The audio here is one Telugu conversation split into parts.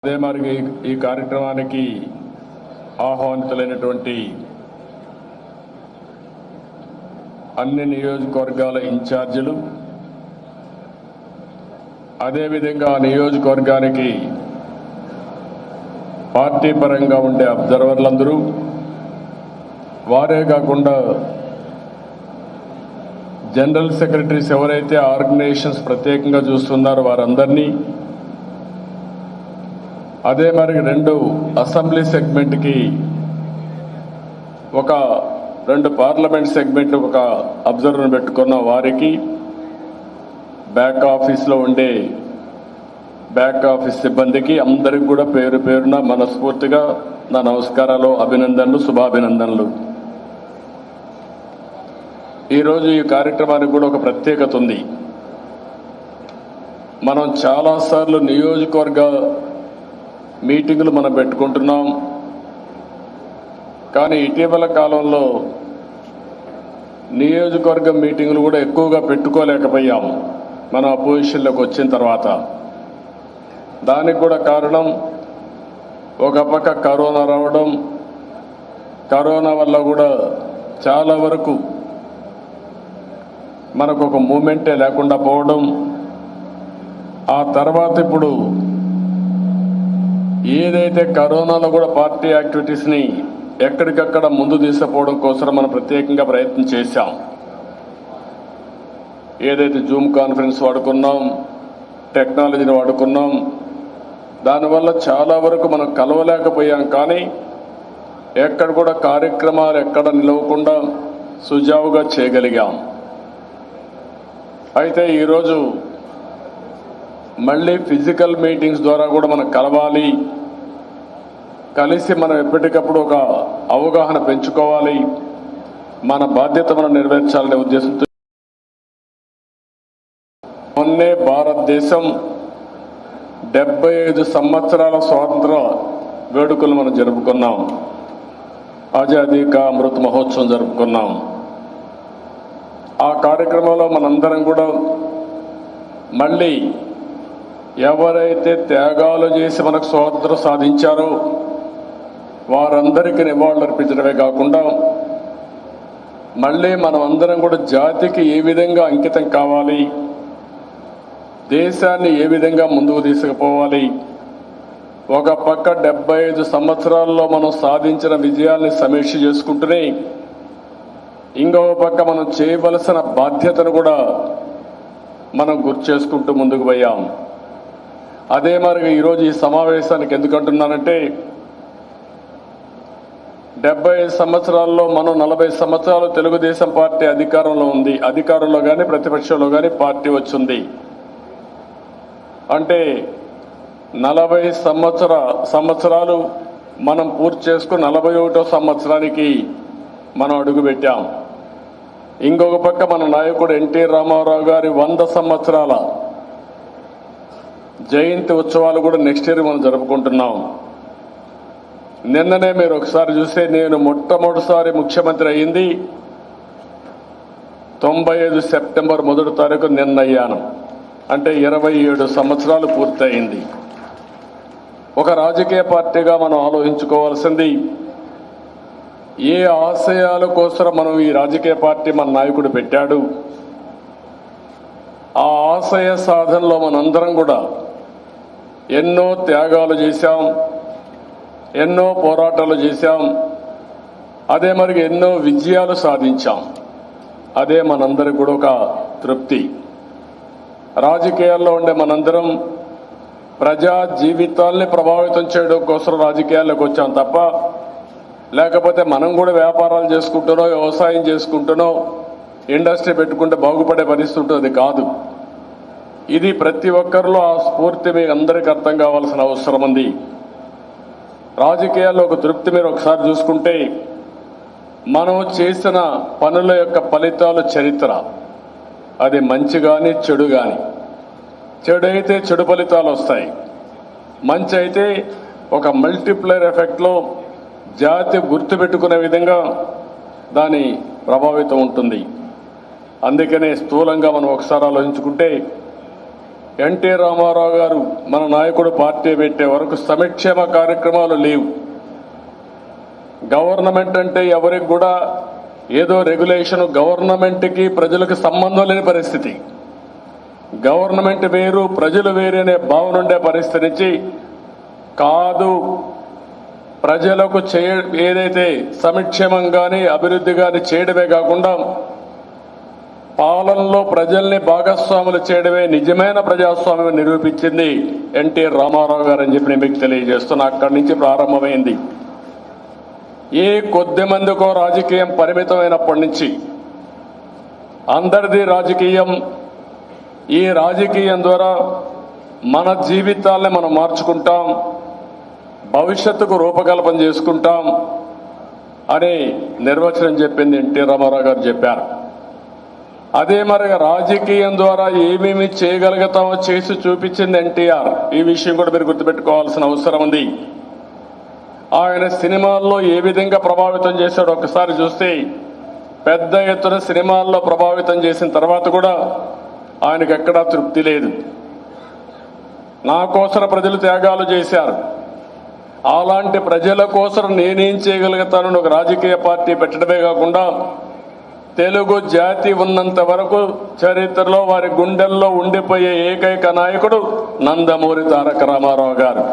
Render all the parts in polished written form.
అదే మరి ఈ కార్యక్రమానికి ఆహ్వానితులైనటువంటి అన్ని నియోజకవర్గాల ఇన్ఛార్జీలు, అదేవిధంగా నియోజకవర్గానికి పార్టీ పరంగా ఉండే అబ్జర్వర్లందరూ, వారే కాకుండా జనరల్ సెక్రటరీస్ ఎవరైతే ఆర్గనైజేషన్స్ ప్రత్యేకంగా చూస్తున్నారో వారందరినీ, అదే మరి 2 అసెంబ్లీ సెగ్మెంట్కి ఒక 2 పార్లమెంట్ సెగ్మెంట్ ఒక అబ్జర్వర్ పెట్టుకున్న వారికి, బ్యాక్ ఆఫీస్లో ఉండే బ్యాక్ ఆఫీస్ సిబ్బందికి అందరికి కూడా పేరు పేరున మనస్ఫూర్తిగా నా నమస్కారాలు, అభినందనలు, శుభాభినందనలు. ఈరోజు ఈ కార్యక్రమానికి కూడా ఒక ప్రత్యేకత ఉంది. మనం చాలాసార్లు నియోజకవర్గ మీటింగులు మనం పెట్టుకుంటున్నాం, కానీ ఇటీవల కాలంలో నియోజకవర్గ మీటింగులు కూడా ఎక్కువగా పెట్టుకోలేకపోయాం మనం అపోజిషన్లోకి వచ్చిన తర్వాత. దానికి కూడా కారణం ఒక పక్క కరోనా రావడం, కరోనా వల్ల కూడా చాలా వరకు మనకు ఒక మూమెంటే లేకుండా పోవడం, ఆ తర్వాత ఇప్పుడు ఏదైతే కరోనాలో కూడా పార్టీ యాక్టివిటీస్ని ఎక్కడికక్కడ ముందు తీసుకుపోవడం కోసం మనం ప్రత్యేకంగా ప్రయత్నం చేశాం. ఏదైతే జూమ్ కాన్ఫరెన్స్ వాడుకున్నాం, టెక్నాలజీని వాడుకున్నాం, దానివల్ల చాలా వరకు మనం కలవలేకపోయాం. కానీ ఎక్కడ కూడా కార్యక్రమాలు ఎక్కడ నిలవకుండా సుజావుగా చేయగలిగాం. అయితే ఈరోజు మళ్ళీ ఫిజికల్ మీటింగ్స్ ద్వారా కూడా మనం కలవాలి, కలిసి మనం ఎప్పటికప్పుడు ఒక అవగాహన పెంచుకోవాలి, మన బాధ్యత మనం నెరవేర్చాలనే ఉద్దేశంతో మొన్నే భారతదేశం 75 సంవత్సరాల స్వాతంత్ర వేడుకలు మనం జరుపుకున్నాం. ఆజాదీ కా అమృత్ మహోత్సవం జరుపుకున్నాం. ఆ కార్యక్రమంలో మనందరం కూడా మళ్ళీ ఎవరైతే త్యాగాలు చేసి మనకు స్వాతంత్రం సాధించారో వారందరికీ నివాళులు అర్పించడమే కాకుండా మళ్ళీ మనం అందరం కూడా జాతికి ఏ విధంగా అంకితం కావాలి, దేశాన్ని ఏ విధంగా ముందుకు తీసుకుపోవాలి, ఒక పక్క 75 సంవత్సరాల్లో మనం సాధించిన విజయాల్ని సమీక్ష చేసుకుంటూనే ఇంకొక పక్క మనం చేయవలసిన బాధ్యతను కూడా మనం గుర్తు చేసుకుంటూ ముందుకు పోయాం. అదే మరి ఈరోజు ఈ సమావేశానికి ఎందుకంటున్నానంటే 75 సంవత్సరాల్లో మనం 40 సంవత్సరాలు తెలుగుదేశం పార్టీ అధికారంలో ఉంది. అధికారంలో కానీ ప్రతిపక్షంలో కానీ పార్టీ వచ్చింది అంటే 40 సంవత్సరాలు మనం పూర్తి చేసుకుని 41వ సంవత్సరానికి మనం అడుగుపెట్టాం. ఇంకొక పక్క మన నాయకుడు ఎన్టీ రామారావు గారి 100 సంవత్సరాల జయంతి ఉత్సవాలు కూడా నెక్స్ట్ ఇయర్ మనం జరుపుకుంటున్నాం. నిన్ననే మీరు ఒకసారి చూస్తే నేను మొట్టమొదటిసారి ముఖ్యమంత్రి అయ్యింది 95 సెప్టెంబర్ 1వ తారీఖు నిన్న అయ్యాను. అంటే 27 సంవత్సరాలు పూర్తయింది. ఒక రాజకీయ పార్టీగా మనం ఆలోచించుకోవాల్సింది ఏ ఆశయాల కోసం మనం ఈ రాజకీయ పార్టీ మన నాయకుడు పెట్టాడు, ఆ ఆశయ సాధనలో మనందరం కూడా ఎన్నో త్యాగాలు చేశాం, ఎన్నో పోరాటాలు చేశాం, అదే మరి ఎన్నో విజయాలు సాధించాం. అదే మనందరికి కూడా ఒక తృప్తి. రాజకీయాల్లో ఉండే మనందరం ప్రజా జీవితాల్ని ప్రభావితం చేయడం కోసం రాజకీయాల్లోకి వచ్చాం తప్ప లేకపోతే మనం కూడా వ్యాపారాలు చేసుకుంటున్నో, వ్యవసాయం చేసుకుంటున్నో, ఇండస్ట్రీ పెట్టుకుంటే బాగుపడే పరిస్థితి ఉంటుంది కాదు. ఇది ప్రతి ఒక్కరిలో ఆ స్ఫూర్తి మీకు అందరికీ అర్థం కావాల్సిన అవసరం ఉంది. రాజకీయాల్లో ఒక తృప్తి మీరు ఒకసారి చూసుకుంటే మనం చేసిన పనుల యొక్క ఫలితాలు చరిత్ర, అది మంచి కానీ చెడు కానీ. చెడు అయితే చెడు ఫలితాలు వస్తాయి, మంచి అయితే ఒక మల్టిప్లైర్ ఎఫెక్ట్లో జాతి గుర్తుపెట్టుకునే విధంగా దాని ప్రభావితం ఉంటుంది. అందుకనే స్థూలంగా మనం ఒకసారి ఆలోచించుకుంటే ఎన్టీ రామారావు గారు మన నాయకుడు పార్టీ పెట్టే వరకు సంక్షేమ కార్యక్రమాలు లేవు. గవర్నమెంట్ అంటే ఎవరికి కూడా ఏదో రెగ్యులేషన్, గవర్నమెంట్కి ప్రజలకు సంబంధం లేని పరిస్థితి. గవర్నమెంట్ వేరు, ప్రజలు వేరు అనే భావన ఉండే పరిస్థితి నుంచి కాదు, ప్రజలకు ఏదైతే సంక్షేమం కానీ అభివృద్ధి కానీ చేయడమే కాకుండా పాలనలో ప్రజల్ని భాగస్వాములు చేయడమే నిజమైన ప్రజాస్వామ్యం నిరూపించింది ఎన్టీ రామారావు గారు అని చెప్పి నేను మీకు తెలియజేస్తున్నా. అక్కడి నుంచి ప్రారంభమైంది. ఏ కొద్ది మందికో రాజకీయం పరిమితమైనప్పటి నుంచి అందరిది రాజకీయం, ఈ రాజకీయం ద్వారా మన జీవితాల్ని మనం మార్చుకుంటాం, భవిష్యత్తుకు రూపకల్పన చేసుకుంటాం అనే నిర్వచనం చెప్పింది ఎన్టీ రామారావు గారు చెప్పారు. అదే మరి రాజకీయం ద్వారా ఏమేమి చేయగలుగుతామో చేసి చూపించింది ఎన్టీఆర్. ఈ విషయం కూడా మీరు గుర్తుపెట్టుకోవాల్సిన అవసరం ఉంది. ఆయన సినిమాల్లో ఏ విధంగా ప్రభావితం చేశాడో ఒకసారి చూస్తే, పెద్ద ఎత్తున సినిమాల్లో ప్రభావితం చేసిన తర్వాత కూడా ఆయనకు ఎక్కడా తృప్తి లేదు. నా కోసం ప్రజలు త్యాగాలు చేశారు, అలాంటి ప్రజల కోసం నేనేం చేయగలుగుతానని ఒక రాజకీయ పార్టీ పెట్టడమే కాకుండా తెలుగు జాతి ఉన్నంత వరకు చరిత్రలో వారి గుండెల్లో ఉండిపోయే ఏకైక నాయకుడు నందమూరి తారక రామారావు గారు.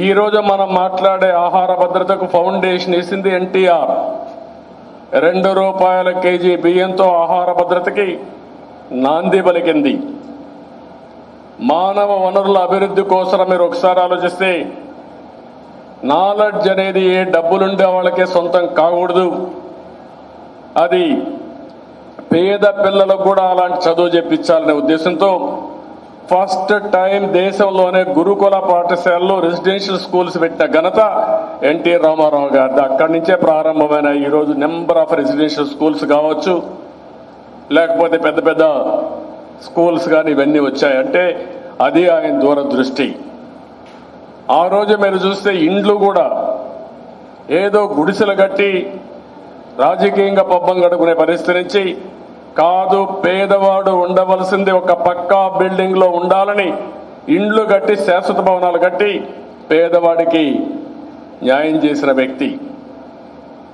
ఈరోజు మనం మాట్లాడే ఆహార భద్రతకు ఫౌండేషన్ వేసింది ఎన్టీఆర్. ₹2 కేజీ బియ్యంతో ఆహార భద్రతకి నాంది పలికింది. మానవ వనరుల అభివృద్ధి కోసం మీరు ఒకసారి ఆలోచిస్తే, నాలెడ్జ్ అనేది ఏ డబ్బులుండే వాళ్ళకే సొంతం కాకూడదు. అది పేద పిల్లలకు కూడా అలాంటి చదువు చెప్పించాలనే ఉద్దేశంతో ఫస్ట్ టైం దేశంలోనే గురుకుల పాఠశాలలో రెసిడెన్షియల్ స్కూల్స్ పెట్టిన ఘనత ఎన్టీ రామారావు గారిది. అక్కడి నుంచే ప్రారంభమైన ఈరోజు నెంబర్ ఆఫ్ రెసిడెన్షియల్ స్కూల్స్ కావచ్చు, లేకపోతే పెద్ద పెద్ద స్కూల్స్ కానీ ఇవన్నీ వచ్చాయంటే అది ఆయన దూరదృష్టి. ఆ రోజు మీరు చూస్తే ఇండ్లు కూడా ఏదో గుడిసెలు కట్టి రాజకీయంగా పబ్బం గడుపుకునే పరిస్థితి నుంచి కాదు, పేదవాడు ఉండవలసింది ఒక పక్కా బిల్డింగ్ లో ఉండాలని ఇండ్లు కట్టి, శాశ్వత భవనాలు కట్టి పేదవాడికి న్యాయం చేసిన వ్యక్తి.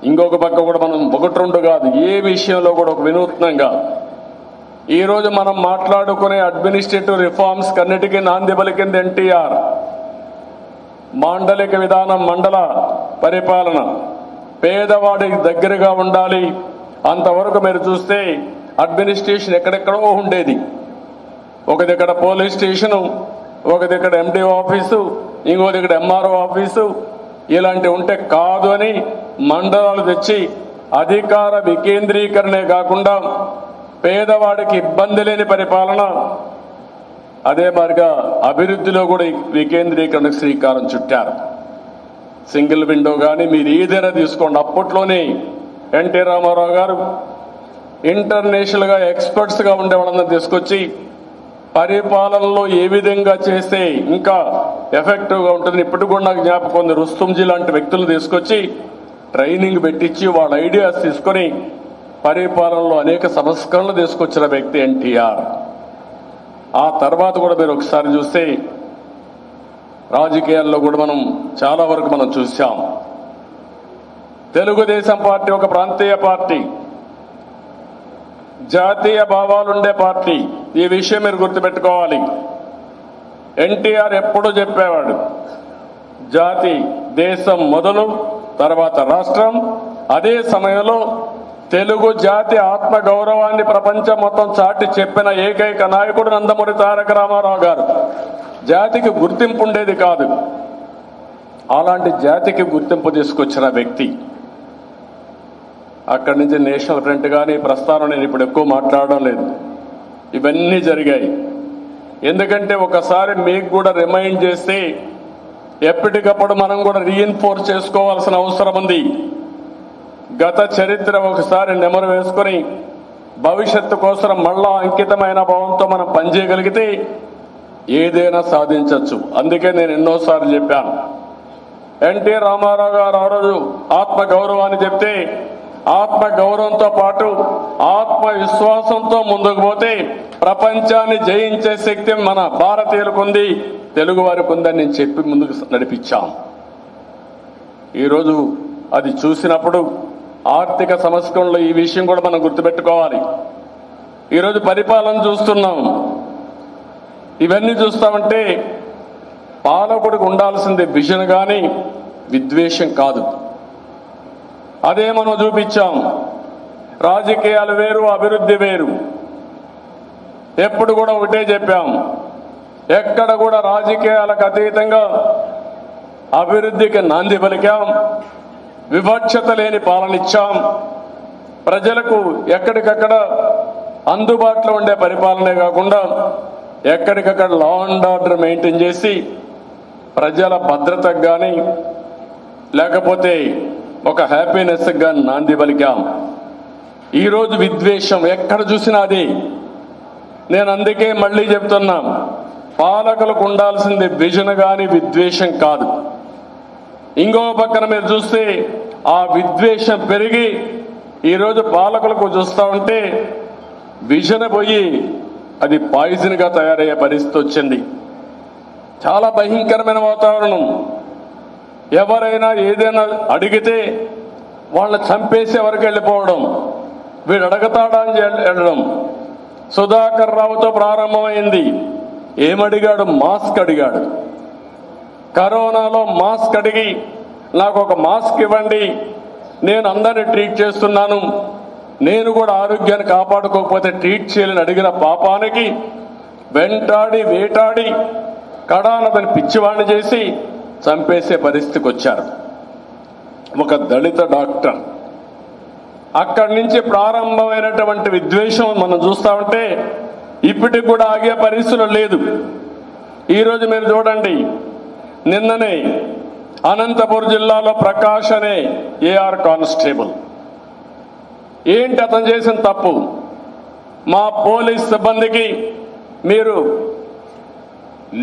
ఇంకొక పక్క కూడా మనం 1-2 కాదు, ఏ విషయంలో కూడా ఒక వినూత్నంగా ఈరోజు మనం మాట్లాడుకునే అడ్మినిస్ట్రేటివ్ రిఫార్మ్స్ కన్నిటికీ నాంది పలికింది ఎన్టీఆర్. మాండలిక విధానం, మండల పరిపాలన పేదవాడికి దగ్గరగా ఉండాలి. అంతవరకు మీరు చూస్తే అడ్మినిస్ట్రేషన్ ఎక్కడెక్కడో ఉండేది. ఒక దగ్గర పోలీస్ స్టేషను, ఒక దగ్గర ఎండిఓ ఆఫీసు, ఇంకో దగ్గర ఎంఆర్ఓ ఆఫీసు, ఇలాంటివి ఉంటే కాదు అని మండలాలు తెచ్చి అధికార వికేంద్రీకరణే కాకుండా పేదవాడికి ఇబ్బంది లేని పరిపాలన, అదే మాదిరిగా అభివృద్ధిలో కూడా వికేంద్రీకరణకు శ్రీకారం చుట్టారు. సింగిల్ విండో కానీ మీరు ఏదైనా తీసుకోండి, అప్పట్లోనే ఎన్టీ రామారావు గారు ఇంటర్నేషనల్ గా ఎక్స్పర్ట్స్ గా ఉండే వాళ్ళందరూ తీసుకొచ్చి పరిపాలనలో ఏ విధంగా చేస్తే ఇంకా ఎఫెక్టివ్ గా ఉంటుంది. ఇప్పటికి కూడా నాకు జ్ఞాపకం ఉంది, రుస్తుంజీ లాంటి వ్యక్తులు తీసుకొచ్చి ట్రైనింగ్ పెట్టించి వాళ్ళ ఐడియాస్ తీసుకొని పరిపాలనలో అనేక సంస్కరణలు తీసుకొచ్చిన వ్యక్తి ఎన్టీఆర్. ఆ తర్వాత కూడా మీరు ఒకసారి చూస్తే రాజకీయాల్లో కూడా మనం చాలా వరకు మనం చూసాం. తెలుగుదేశం పార్టీ ఒక ప్రాంతీయ పార్టీ, జాతీయ భావాలుండే పార్టీ. ఈ విషయం మీరు గుర్తుపెట్టుకోవాలి. ఎన్టీఆర్ ఎప్పుడూ చెప్పేవాడు, జాతి దేశం మొదలు, తర్వాత రాష్ట్రం. అదే సమయంలో తెలుగు జాతి ఆత్మ గౌరవాన్ని ప్రపంచం మొత్తం చాటి చెప్పిన ఏకైక నాయకుడు నందమూరి తారక రామారావు గారు. జాతికి గుర్తింపు ఉండేది కాదు, అలాంటి జాతికి గుర్తింపు తీసుకొచ్చిన వ్యక్తి. అక్కడి నుంచి నేషనల్ ఫ్రంట్ కానీ ప్రస్థానం నేను ఇప్పుడు ఎక్కువ మాట్లాడడం లేదు. ఇవన్నీ జరిగాయి. ఎందుకంటే ఒకసారి మీకు కూడా రిమైండ్ చేస్తే ఎప్పటికప్పుడు మనం కూడా రీఇన్ఫోర్స్ చేసుకోవాల్సిన అవసరం ఉంది. గత చరిత్ర ఒకసారి నెమరు వేసుకొని భవిష్యత్తు కోసం మళ్ళా అంకితమైన భావంతో మనం పనిచేయగలిగితే ఏదైనా సాధించవచ్చు. అందుకే నేను ఎన్నోసార్లు చెప్పాను, ఎన్టీ రామారావు గారు ఆ రోజు ఆత్మ గౌరవాన్ని చెప్తే ఆత్మ గౌరవంతో పాటు ఆత్మవిశ్వాసంతో ముందుకు పోతే ప్రపంచాన్ని జయించే శక్తి మన భారతీయులకు ఉంది, తెలుగు వారికి ఉందని నేను చెప్పి ముందుకు నడిపించాం. ఈరోజు అది చూసినప్పుడు ఆర్థిక సంస్కరణలో ఈ విషయం కూడా మనం గుర్తుపెట్టుకోవాలి. ఈరోజు పరిపాలన చూస్తున్నాం. ఇవన్నీ చూస్తామంటే పాలకుడికి ఉండాల్సింది విజన్ కానీ విద్వేషం కాదు. అదే మనం చూపించాం. రాజకీయాలు వేరు, అభివృద్ధి వేరు. ఎప్పుడు కూడా ఒకటే చెప్పాం, ఎక్కడ కూడా రాజకీయాలకు అతీతంగా అభివృద్ధికి నాంది పలికాం, వివక్షత లేని పాలన ఇచ్చాం, ప్రజలకు ఎక్కడికక్కడ అందుబాటులో ఉండే పరిపాలనే కాకుండా ఎక్కడికక్కడ లా అండ్ ఆర్డర్ మెయింటైన్ చేసి ప్రజల భద్రతకు కానీ లేకపోతే ఒక హ్యాపీనెస్ కానీ నాంది పలికాం. ఈరోజు విద్వేషం ఎక్కడ చూసినా అది. నేను అందుకే మళ్ళీ చెప్తున్నా, పాలకులకు ఉండాల్సింది విజన్ కానీ విద్వేషం కాదు. ఇంకో పక్కన మీరు చూస్తే ఆ విద్వేషం పెరిగి ఈరోజు పాలకులకు చూస్తూ ఉంటే విజన్ పోయి అది పాయిజన్ గా తయారయ్యే పరిస్థితి వచ్చింది. చాలా భయంకరమైన వాతావరణం. ఎవరైనా ఏదైనా అడిగితే వాళ్ళని చంపేసే వరకు వెళ్ళిపోవడం, వీడు అడగతాడా అని వెళ్ళడం. సుధాకర్ రావుతో ప్రారంభమైంది. ఏమడిగాడు? మాస్క్ అడిగాడు. కరోనాలో మాస్క్ అడిగి నాకు ఒక మాస్క్ ఇవ్వండి, నేను అందరినీ ట్రీట్ చేస్తున్నాను, నేను కూడా ఆరోగ్యాన్ని కాపాడుకోకపోతే ట్రీట్ చేయాలని అడిగిన పాపానికి వెంటాడి వేటాడి కడానతని పిచ్చివాణ్ణి చేసి చంపేసే పరిస్థితికి వచ్చారు. ఒక దళిత డాక్టర్. అక్కడి నుంచి ప్రారంభమైనటువంటి విద్వేషం మనం చూస్తా ఉంటే ఇప్పటికి కూడా ఆగే పరిస్థితులు లేదు. ఈరోజు మీరు చూడండి, నిన్ననే అనంతపురం జిల్లాలో ప్రకాష్ అనే ఏఆర్ కానిస్టేబుల్, ఏంటి అతను చేసిన తప్పు? మా పోలీస్ సిబ్బందికి మీరు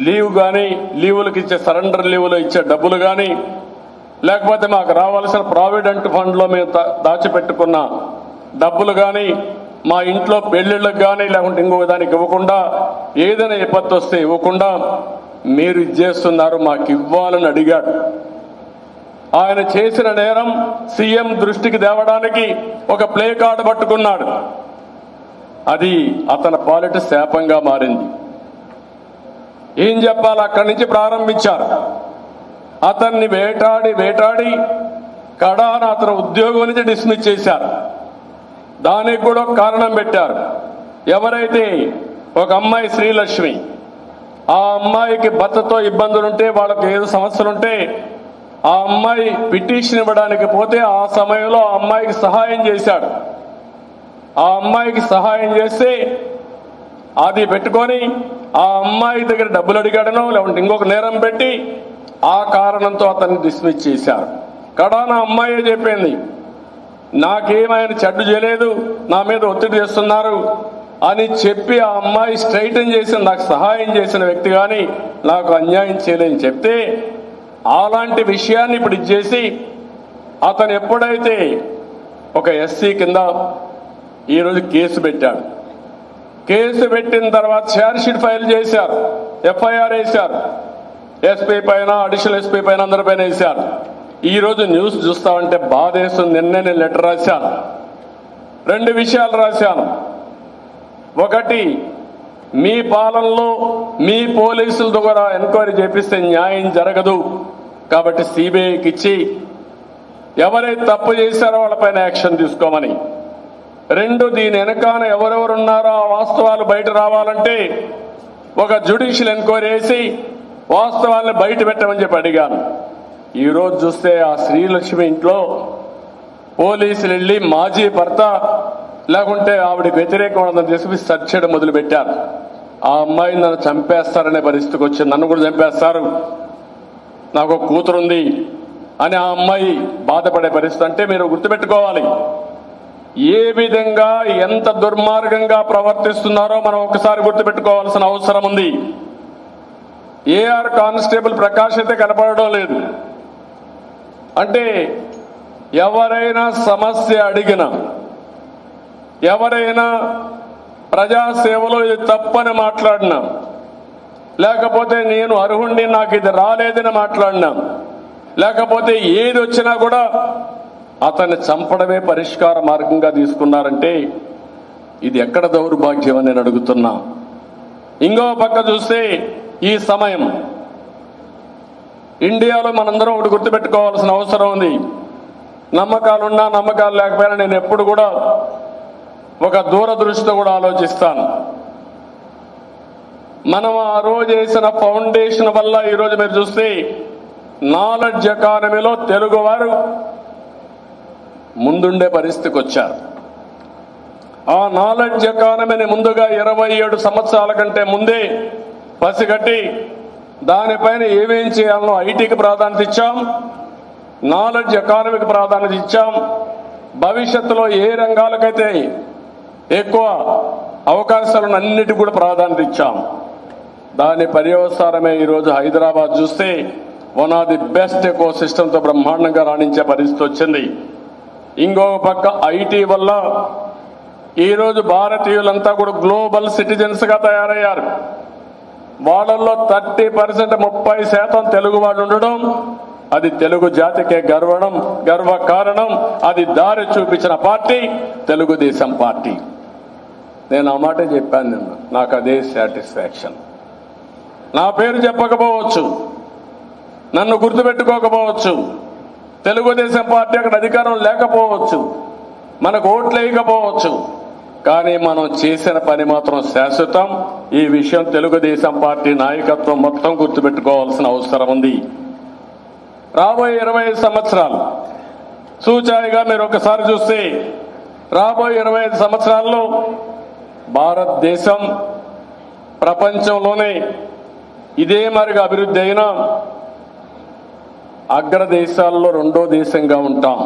లీవ్ కానీ, లీవులకు ఇచ్చే సరెండర్ లీవులు ఇచ్చే డబ్బులు కానీ, లేకపోతే మాకు రావాల్సిన ప్రావిడెంట్ ఫండ్లో మేము దాచిపెట్టుకున్న డబ్బులు కానీ, మా ఇంట్లో పెళ్లిళ్ళకు కానీ లేకుంటే ఇంకొక దానికి ఇవ్వకుండా, ఏదైనా విపత్తు వస్తే ఇవ్వకుండా మీరు ఇచ్చేస్తున్నారు, మాకు ఇవ్వాలని అడిగాడు. ఆయన చేసిన నేరం సీఎం దృష్టికి తేవడానికి ఒక ప్లే కార్డు పట్టుకున్నాడు. అది అతని పాలిట శాపంగా మారింది. ఏం చెప్పాలి? అక్కడి నుంచి ప్రారంభించారు. అతన్ని వేటాడి వేటాడి కడాన అతను ఉద్యోగం నుంచి డిస్మిస్ చేశారు. దానికి కూడా ఒక కారణం పెట్టారు. ఎవరైతే ఒక అమ్మాయి శ్రీలక్ష్మి, ఆ అమ్మాయికి భర్తతో ఇబ్బందులుంటే, వాళ్ళకి ఏదో సమస్యలుంటే ఆ అమ్మాయి పిటిషన్ ఇవ్వడానికి పోతే ఆ సమయంలో ఆ అమ్మాయికి సహాయం చేశాడు. ఆ అమ్మాయికి సహాయం చేస్తే అది పెట్టుకొని ఆ అమ్మాయి దగ్గర డబ్బులు అడిగాడనో లేకుంటే ఇంకొక నేరం పెట్టి ఆ కారణంతో అతన్ని డిస్మిస్ చేశారు. కడాన అమ్మాయే చెప్పింది, నాకేమైనా చెడ్డు చేయలేదు, నా మీద ఒత్తిడి చేస్తున్నారు అని చెప్పి ఆ అమ్మాయి స్ట్రైటన్ చేసిన, నాకు సహాయం చేసిన వ్యక్తి కానీ నాకు అన్యాయం చేయలేదని చెప్తే, అలాంటి విషయాన్ని ఇప్పుడు ఇచ్చేసి అతను ఎప్పుడైతే ఒక ఎస్సీ కింద ఈరోజు కేసు పెట్టాడు. కేసు పెట్టిన తర్వాత ఛార్జ్షీట్ ఫైల్ చేశారు, ఎఫ్ఐఆర్ వేశారు. ఎస్పీ పైన, అడిషనల్ ఎస్పీ పైన, అందరిపైన వేశారు. ఈరోజు న్యూస్ చూస్తామంటే బాధేస్తుంది. నిన్నే నేను లెటర్ రాశాను, 2 విషయాలు రాశాను. ఒకటి, మీ పాలనలో మీ పోలీసుల ద్వారా ఎంక్వైరీ చేపిస్తే న్యాయం జరగదు కాబట్టి సిబిఐకి ఇచ్చి ఎవరైతే తప్పు చేశారో వాళ్ళపైన యాక్షన్ తీసుకోమని. 2, దీని వెనకాల ఎవరెవరు ఉన్నారో ఆ వాస్తవాలు బయట రావాలంటే ఒక జ్యుడిషియల్ ఎంక్వైరీ వేసి వాస్తవాలను బయట పెట్టమని చెప్పి అడిగాను. ఈరోజు చూస్తే ఆ శ్రీలక్ష్మి ఇంట్లో పోలీసులు వెళ్ళి మాజీ భర్త లేకుంటే ఆవిడకి వ్యతిరేకం తీసుకుని సెర్చ్ చేయడం మొదలుపెట్టారు. ఆ అమ్మాయిని నన్ను చంపేస్తారనే పరిస్థితికి వచ్చింది, నన్ను కూడా చంపేస్తారు, నాకు ఒక కూతురుంది అని ఆ అమ్మాయి బాధపడే పరిస్థితి. అంటే మీరు గుర్తుపెట్టుకోవాలి, ఏ విధంగా ఎంత దుర్మార్గంగా ప్రవర్తిస్తున్నారో మనం ఒకసారి గుర్తుపెట్టుకోవాల్సిన అవసరం ఉంది. ఏఆర్ కానిస్టేబుల్ ప్రకాష్ అయితే కనపడడం లేదు. అంటే ఎవరైనా సమస్య అడిగినా, ఎవరైనా ప్రజాసేవలో ఇది తప్పని మాట్లాడినా, లేకపోతే నేను అర్హుణ్ణి నాకు ఇది రాలేదని మాట్లాడినా, లేకపోతే ఏది వచ్చినా కూడా అతన్ని చంపడమే పరిష్కార మార్గంగా తీసుకున్నారంటే ఇది ఎక్కడ దౌర్భాగ్యం అని నేను అడుగుతున్నా. ఇంకో పక్క చూస్తే ఈ సమయం ఇండియాలో మనందరం ఒకటి గుర్తుపెట్టుకోవాల్సిన అవసరం ఉంది. నమ్మకాలున్నా నమ్మకాలు లేకపోయినా నేను ఎప్పుడు కూడా ఒక దూరదృష్టితో కూడా ఆలోచిస్తాను. మనం ఆ రోజు వేసిన ఫౌండేషన్ వల్ల ఈరోజు మీరు చూస్తే నాలెడ్జ్ ఎకానమీలో తెలుగువారు ముందుండే పరిస్థితికి వచ్చారు. ఆ నాలెడ్జ్ ఎకానమీని ముందుగా 27 సంవత్సరాల కంటే ముందే పసిగట్టి దానిపైన ఏమేం చేయాలనో ఐటీకి ప్రాధాన్యత ఇచ్చాం, నాలెడ్జ్ ఎకానమీకి ప్రాధాన్యత ఇచ్చాం. భవిష్యత్తులో ఏ రంగాలకైతే ఎక్కువ అవకాశాలను అన్నిటికీ కూడా ప్రాధాన్యత ఇచ్చాం. దాని పర్యవసానమే ఈరోజు హైదరాబాద్ చూస్తే one of the best eco సిస్టంతో బ్రహ్మాండంగా రాణించే పరిస్థితి వచ్చింది. ఇంకో పక్క ఐటీ వల్ల ఈరోజు భారతీయులంతా కూడా గ్లోబల్ సిటిజన్స్ గా తయారయ్యారు. వాళ్ళల్లో 30% 30% తెలుగు వాళ్ళు ఉండడం అది తెలుగు జాతికే గర్వ కారణం. అది దారి చూపించిన పార్టీ తెలుగుదేశం పార్టీ. నేను ఆ మాట చెప్పాను నిన్న, నాకు అదే సాటిస్ఫాక్షన్. నా పేరు చెప్పకపోవచ్చు, నన్ను గుర్తుపెట్టుకోకపోవచ్చు, తెలుగుదేశం పార్టీ అక్కడ అధికారం లేకపోవచ్చు, మనకు ఓట్లు వేయకపోవచ్చు, కానీ మనం చేసిన పని మాత్రం శాశ్వతం. ఈ విషయం తెలుగుదేశం పార్టీ నాయకత్వం మొత్తం గుర్తుపెట్టుకోవాల్సిన అవసరం ఉంది. రాబోయే 25 సంవత్సరాలు సూచాయిగా మీరు ఒకసారి చూస్తే రాబోయే 25 సంవత్సరాల్లో భారతదేశం ప్రపంచంలోనే ఇదే మరిగా అభివృద్ధి అయిన అగ్రదేశాల్లో 2వ దేశంగా ఉంటాం.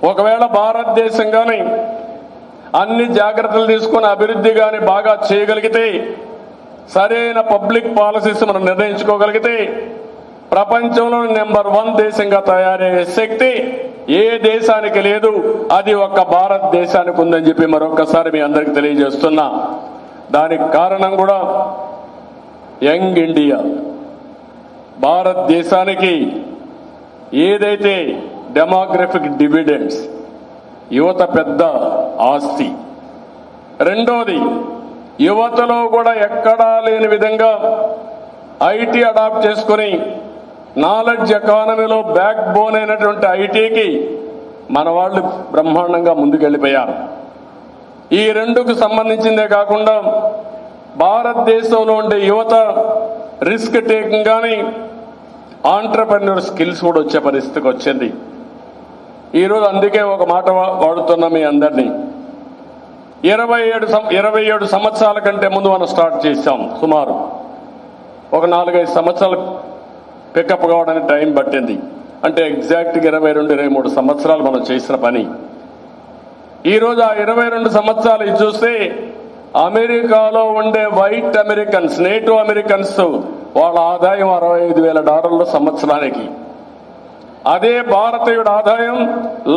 ఒకవేళ భారతదేశంగానే అన్ని జాగ్రత్తలు తీసుకుని అభివృద్ధి కానీ బాగా చేయగలిగితే, సరైన పబ్లిక్ పాలసీస్ మనం నిర్ణయించుకోగలిగితే ప్రపంచంలో నెంబర్ 1 దేశంగా తయారయ్యే శక్తి ఏ దేశానికి లేదు. అది ఒక్క భారతదేశానికి ఉందని చెప్పి మరొకసారి మీ అందరికీ తెలియజేస్తున్నా. దానికి కారణం కూడా యంగ్ ఇండియా. భారతదేశానికి ఏదైతే డెమోగ్రఫిక్ డివిడెండ్స్, యువత పెద్ద ఆస్తి. రెండోది, యువతలో కూడా ఎక్కడా లేని విధంగా ఐటీ అడాప్ట్ చేసుకుని నాలెడ్జ్ ఎకానమీలో బ్యాక్ బోన్ అయినటువంటి ఐటీకి మన వాళ్ళు బ్రహ్మాండంగా ముందుకెళ్ళిపోయారు. ఈ రెండుకు సంబంధించిందే కాకుండా భారతదేశంలో ఉండే యువత రిస్క్ టేకింగ్ కానీ ఆంటర్‌ప్రెన్యూర్ స్కిల్స్ కూడా వచ్చే పరిస్థితికి వచ్చింది. ఈరోజు అందుకే ఒక మాట వాడుతున్నా మీ అందరినీ. 27 సంవత్సరాల కంటే ముందు మనం స్టార్ట్ చేశాం. సుమారు ఒక 4-5 సంవత్సరాలు పికప్ కావడానికి టైం పట్టింది. అంటే ఎగ్జాక్ట్గా 22-23 సంవత్సరాలు మనం చేసిన పని. ఈరోజు ఆ 22 సంవత్సరాలు ఇది చూస్తే అమెరికాలో ఉండే వైట్ అమెరికన్స్, నేటివ్ అమెరికన్స్ వాళ్ళ ఆదాయం $65,000 సంవత్సరానికి. అదే భారతీయుడు ఆదాయం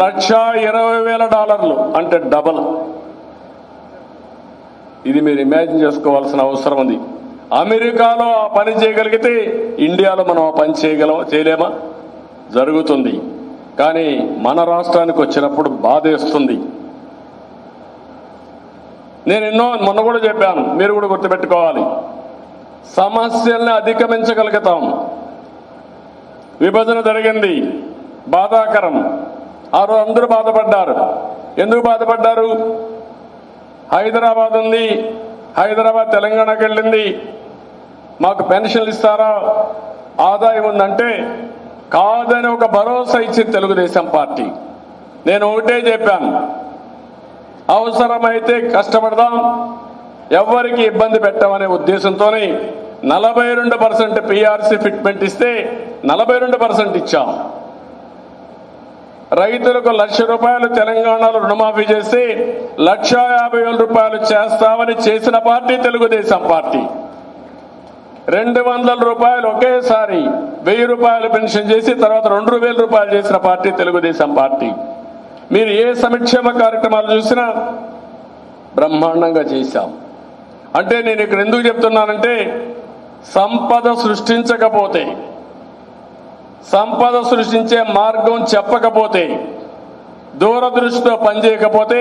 $1,20,000, అంటే డబల్. ఇది మీరు ఇమాజిన్ చేసుకోవాల్సిన అవసరం ఉంది. అమెరికాలో ఆ పని చేయగలిగితే ఇండియాలో మనం ఆ పని చేయలేమా? జరుగుతుంది. కానీ మన రాష్ట్రానికి వచ్చినప్పుడు బాధేస్తుంది. నేను మొన్న కూడా చెప్పాను, మీరు కూడా గుర్తుపెట్టుకోవాలి. సమస్యల్ని అధిగమించగలుగుతాం. విభజన జరిగింది, బాధాకరం. ఆ రోజు అందరూ బాధపడ్డారు. ఎందుకు బాధపడ్డారు? హైదరాబాద్ ఉంది, హైదరాబాద్ తెలంగాణకి వెళ్ళింది, మాకు పెన్షన్లు ఇస్తారా, ఆదాయం ఉందంటే కాదని ఒక భరోసా ఇచ్చింది తెలుగుదేశం పార్టీ. నేను ఒకటే చెప్పాను, అవసరమైతే కష్టపడదాం, ఎవరికి ఇబ్బంది పెట్టమనే ఉద్దేశంతోనే 42% పీఆర్సీ ఫిట్మెంట్ ఇస్తే 42% ఇచ్చాం. రైతులకు ₹1,00,000 తెలంగాణలో రుణమాఫీ చేసి ₹1,50,000 చేస్తామని చేసిన పార్టీ తెలుగుదేశం పార్టీ. 200 రూపాయలు ఒకేసారి 1000 రూపాయలు పెన్షన్ చేసి తర్వాత 2000 రూపాయలు చేసిన పార్టీ తెలుగుదేశం పార్టీ. మీరు ఏ సంక్షేమ కార్యక్రమాలు చూసినా బ్రహ్మాండంగా చేశాం. అంటే నేను ఇక్కడ ఎందుకు చెప్తున్నానంటే సంపద సృష్టించకపోతే, సంపద సృష్టించే మార్గం చెప్పకపోతే, దూరదృష్టితో పనిచేయకపోతే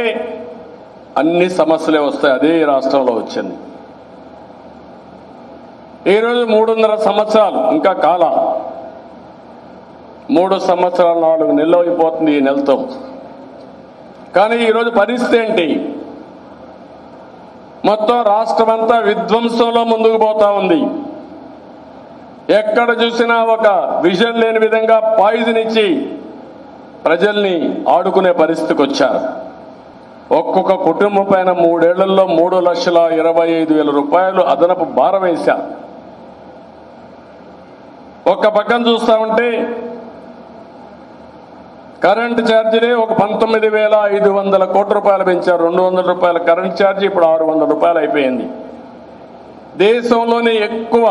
అన్ని సమస్యలే వస్తాయి. అదే రాష్ట్రంలో వచ్చింది. ఈరోజు 3.5 సంవత్సరాలు ఇంకా కాల 3 సంవత్సరాలు 4 నెలలు అయిపోతుంది ఈ నెలతో. కానీ ఈరోజు పరిస్థితి ఏంటి? మొత్తం రాష్ట్రమంతా విధ్వంసంలో ముందుకు పోతా ఉంది. ఎక్కడ చూసినా ఒక విజన్ లేని విధంగా పాయిజన్ ఇచ్చి ప్రజల్ని ఆడుకునే పరిస్థితికి వచ్చారు. ఒక్కొక్క కుటుంబం పైన 3 ఏళ్లలో 3,25,000 రూపాయలు అదనపు భారం వేశారు. ఒక్క పక్కన చూస్తా ఉంటే కరెంటు ఛార్జీలే ఒక 19,500 కోట్ల రూపాయలు పెంచారు. 200 రూపాయల కరెంట్ ఛార్జీ ఇప్పుడు 600 రూపాయలు అయిపోయింది. దేశంలోనే ఎక్కువ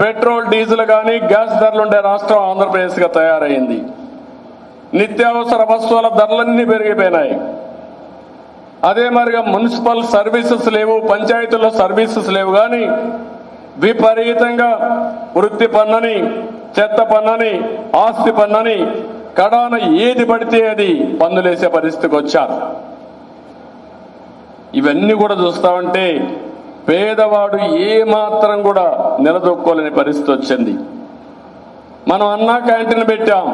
పెట్రోల్ డీజిల్ కానీ గ్యాస్ ధరలు ఉండే రాష్ట్రం ఆంధ్రప్రదేశ్గా తయారైంది. నిత్యావసర వస్తువుల ధరలన్నీ పెరిగిపోయినాయి. అదే మరిగా మున్సిపల్ సర్వీసెస్ లేవు, పంచాయతీల్లో సర్వీసెస్ లేవు. కానీ విపరీతంగా వృత్తి పన్నని, చెత్త పన్నని, ఆస్తి పన్నని కడాన ఏది పడితే అది పన్నులేసే పరిస్థితికి వచ్చారు. ఇవన్నీ కూడా చూస్తామంటే పేదవాడు ఏ మాత్రం కూడా నిలదొక్కోలేని పరిస్థితి వచ్చింది. మనం అన్నా క్యాంటీన్ పెట్టాం.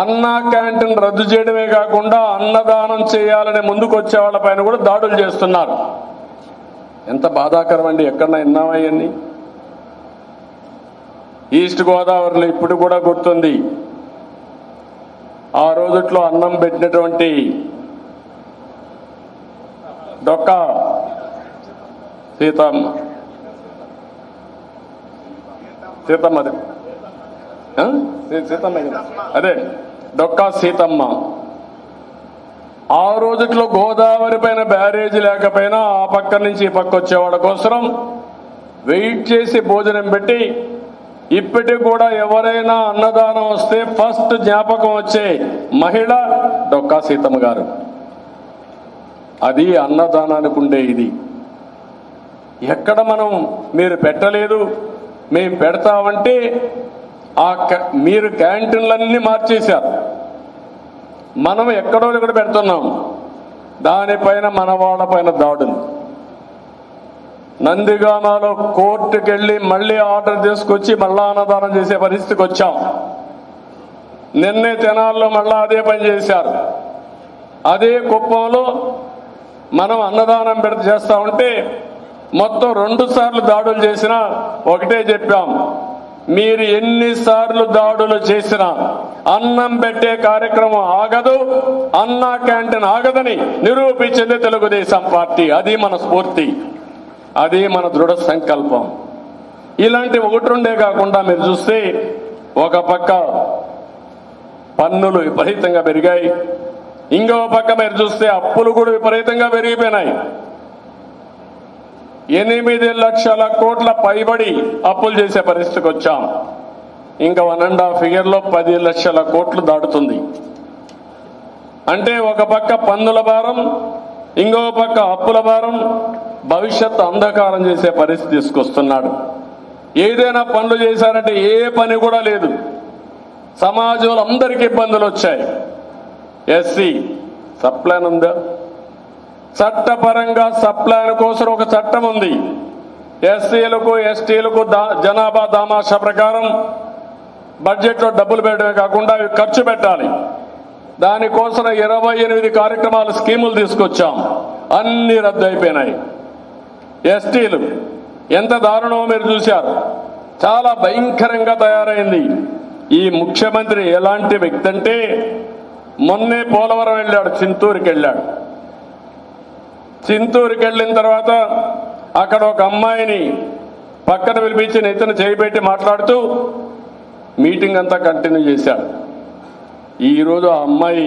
అన్నా క్యాంటీన్ రద్దు చేయడమే కాకుండా అన్నదానం చేయాలని ముందుకు వచ్చే వాళ్ళ పైన కూడా దాడులు చేస్తున్నారు. ఎంత బాధాకరం అండి. ఎక్కడన్నా విన్నామా ఇవన్నీ? ఈస్ట్ గోదావరిలో ఇప్పుడు కూడా గుర్తుంది. ఆ రోజుట్లో అన్నం పెట్టినటువంటి డొక్కా సీతమ్మ అదే డొక్కా సీతమ్మ ఆ రోజుట్లో గోదావరి పైన బ్యారేజ్ లేకపోయినా ఆ పక్క నుంచి ఈ పక్క వచ్చేవాళ్ళ కోసం వెయిట్ చేసి భోజనం పెట్టి ఇప్పటికి కూడా ఎవరైనా అన్నదానం వస్తే ఫస్ట్ జ్ఞాపకం వచ్చే మహిళ డొక్కా సీతమ్మ గారు. అది అన్నదానానికి ఉండే ఇది. ఎక్కడ మనం మీరు పెట్టలేదు మేము పెడతామంటే మీరు క్యాంటీన్లన్నీ మార్చేశారు. మనం ఎక్కడో ఇక్కడ పెడుతున్నాం. దానిపైన మన వాళ్ళ పైన దాడులు. నందిగామలో కోర్టుకు వెళ్ళి మళ్ళీ ఆర్డర్ తీసుకొచ్చి మళ్ళా అన్నదానం చేసే పరిస్థితికి వచ్చాం. నిన్నే తెనాల్లో మళ్ళా అదే పని చేశారు. అదే కుప్పంలో మనం అన్నదానం చేస్తా ఉంటే మొత్తం 2 సార్లు దాడులు చేసినా ఒకటే చెప్పాం, మీరు ఎన్నిసార్లు దాడులు చేసినా అన్నం పెట్టే కార్యక్రమం ఆగదు, అన్నా క్యాంటీన్ ఆగదని నిరూపించింది తెలుగుదేశం పార్టీ. అది మన స్ఫూర్తి, అది మన దృఢ సంకల్పం. ఇలాంటి 1-2 కాకుండా మీరు చూస్తే ఒక పక్క పన్నులు విపరీతంగా పెరిగాయి, ఇంకో పక్క మీరు చూస్తే అప్పులు కూడా విపరీతంగా పెరిగిపోయినాయి. 8 లక్షల కోట్ల పైబడి అప్పులు చేసే పరిస్థితికి వచ్చాం. ఇంకా 1.5 ఇయర్లో 10 లక్షల కోట్లు దాటుతుంది. అంటే ఒక పక్క పన్నుల భారం, ఇంకో పక్క అప్పుల భారం, భవిష్యత్తు అంధకారం చేసే పరిస్థితి తీసుకొస్తున్నాడు. ఏదైనా పనులు చేశారంటే ఏ పని కూడా లేదు. సమాజంలో అందరికీ ఇబ్బందులు వచ్చాయి. ఎస్సీ సప్లాన్ ఉందా? చట్టపరంగా సప్లాన్ కోసం ఒక చట్టం ఉంది. ఎస్సీలకు ఎస్టీలకు జనాభా దామాషా ప్రకారం బడ్జెట్లో డబ్బులు పెట్టడమే కాకుండా అవి ఖర్చు పెట్టాలి. దానికోసం 28 కార్యక్రమాలు స్కీములు తీసుకొచ్చాం. అన్ని రద్దు అయిపోయినాయి. ఎస్టీలు ఎంత దారుణమో మీరు చూశారు. చాలా భయంకరంగా తయారైంది. ఈ ముఖ్యమంత్రి ఎలాంటి వ్యక్తి అంటే మొన్నే పోలవరం వెళ్ళాడు, చింతూరుకి వెళ్ళాడు. చింతూరుకి వెళ్ళిన తర్వాత అక్కడ ఒక అమ్మాయిని పక్కన పిలిపించి నెత్తిన చేయిబెట్టి మాట్లాడుతూ మీటింగ్ అంతా కంటిన్యూ చేశాడు. ఈరోజు ఆ అమ్మాయి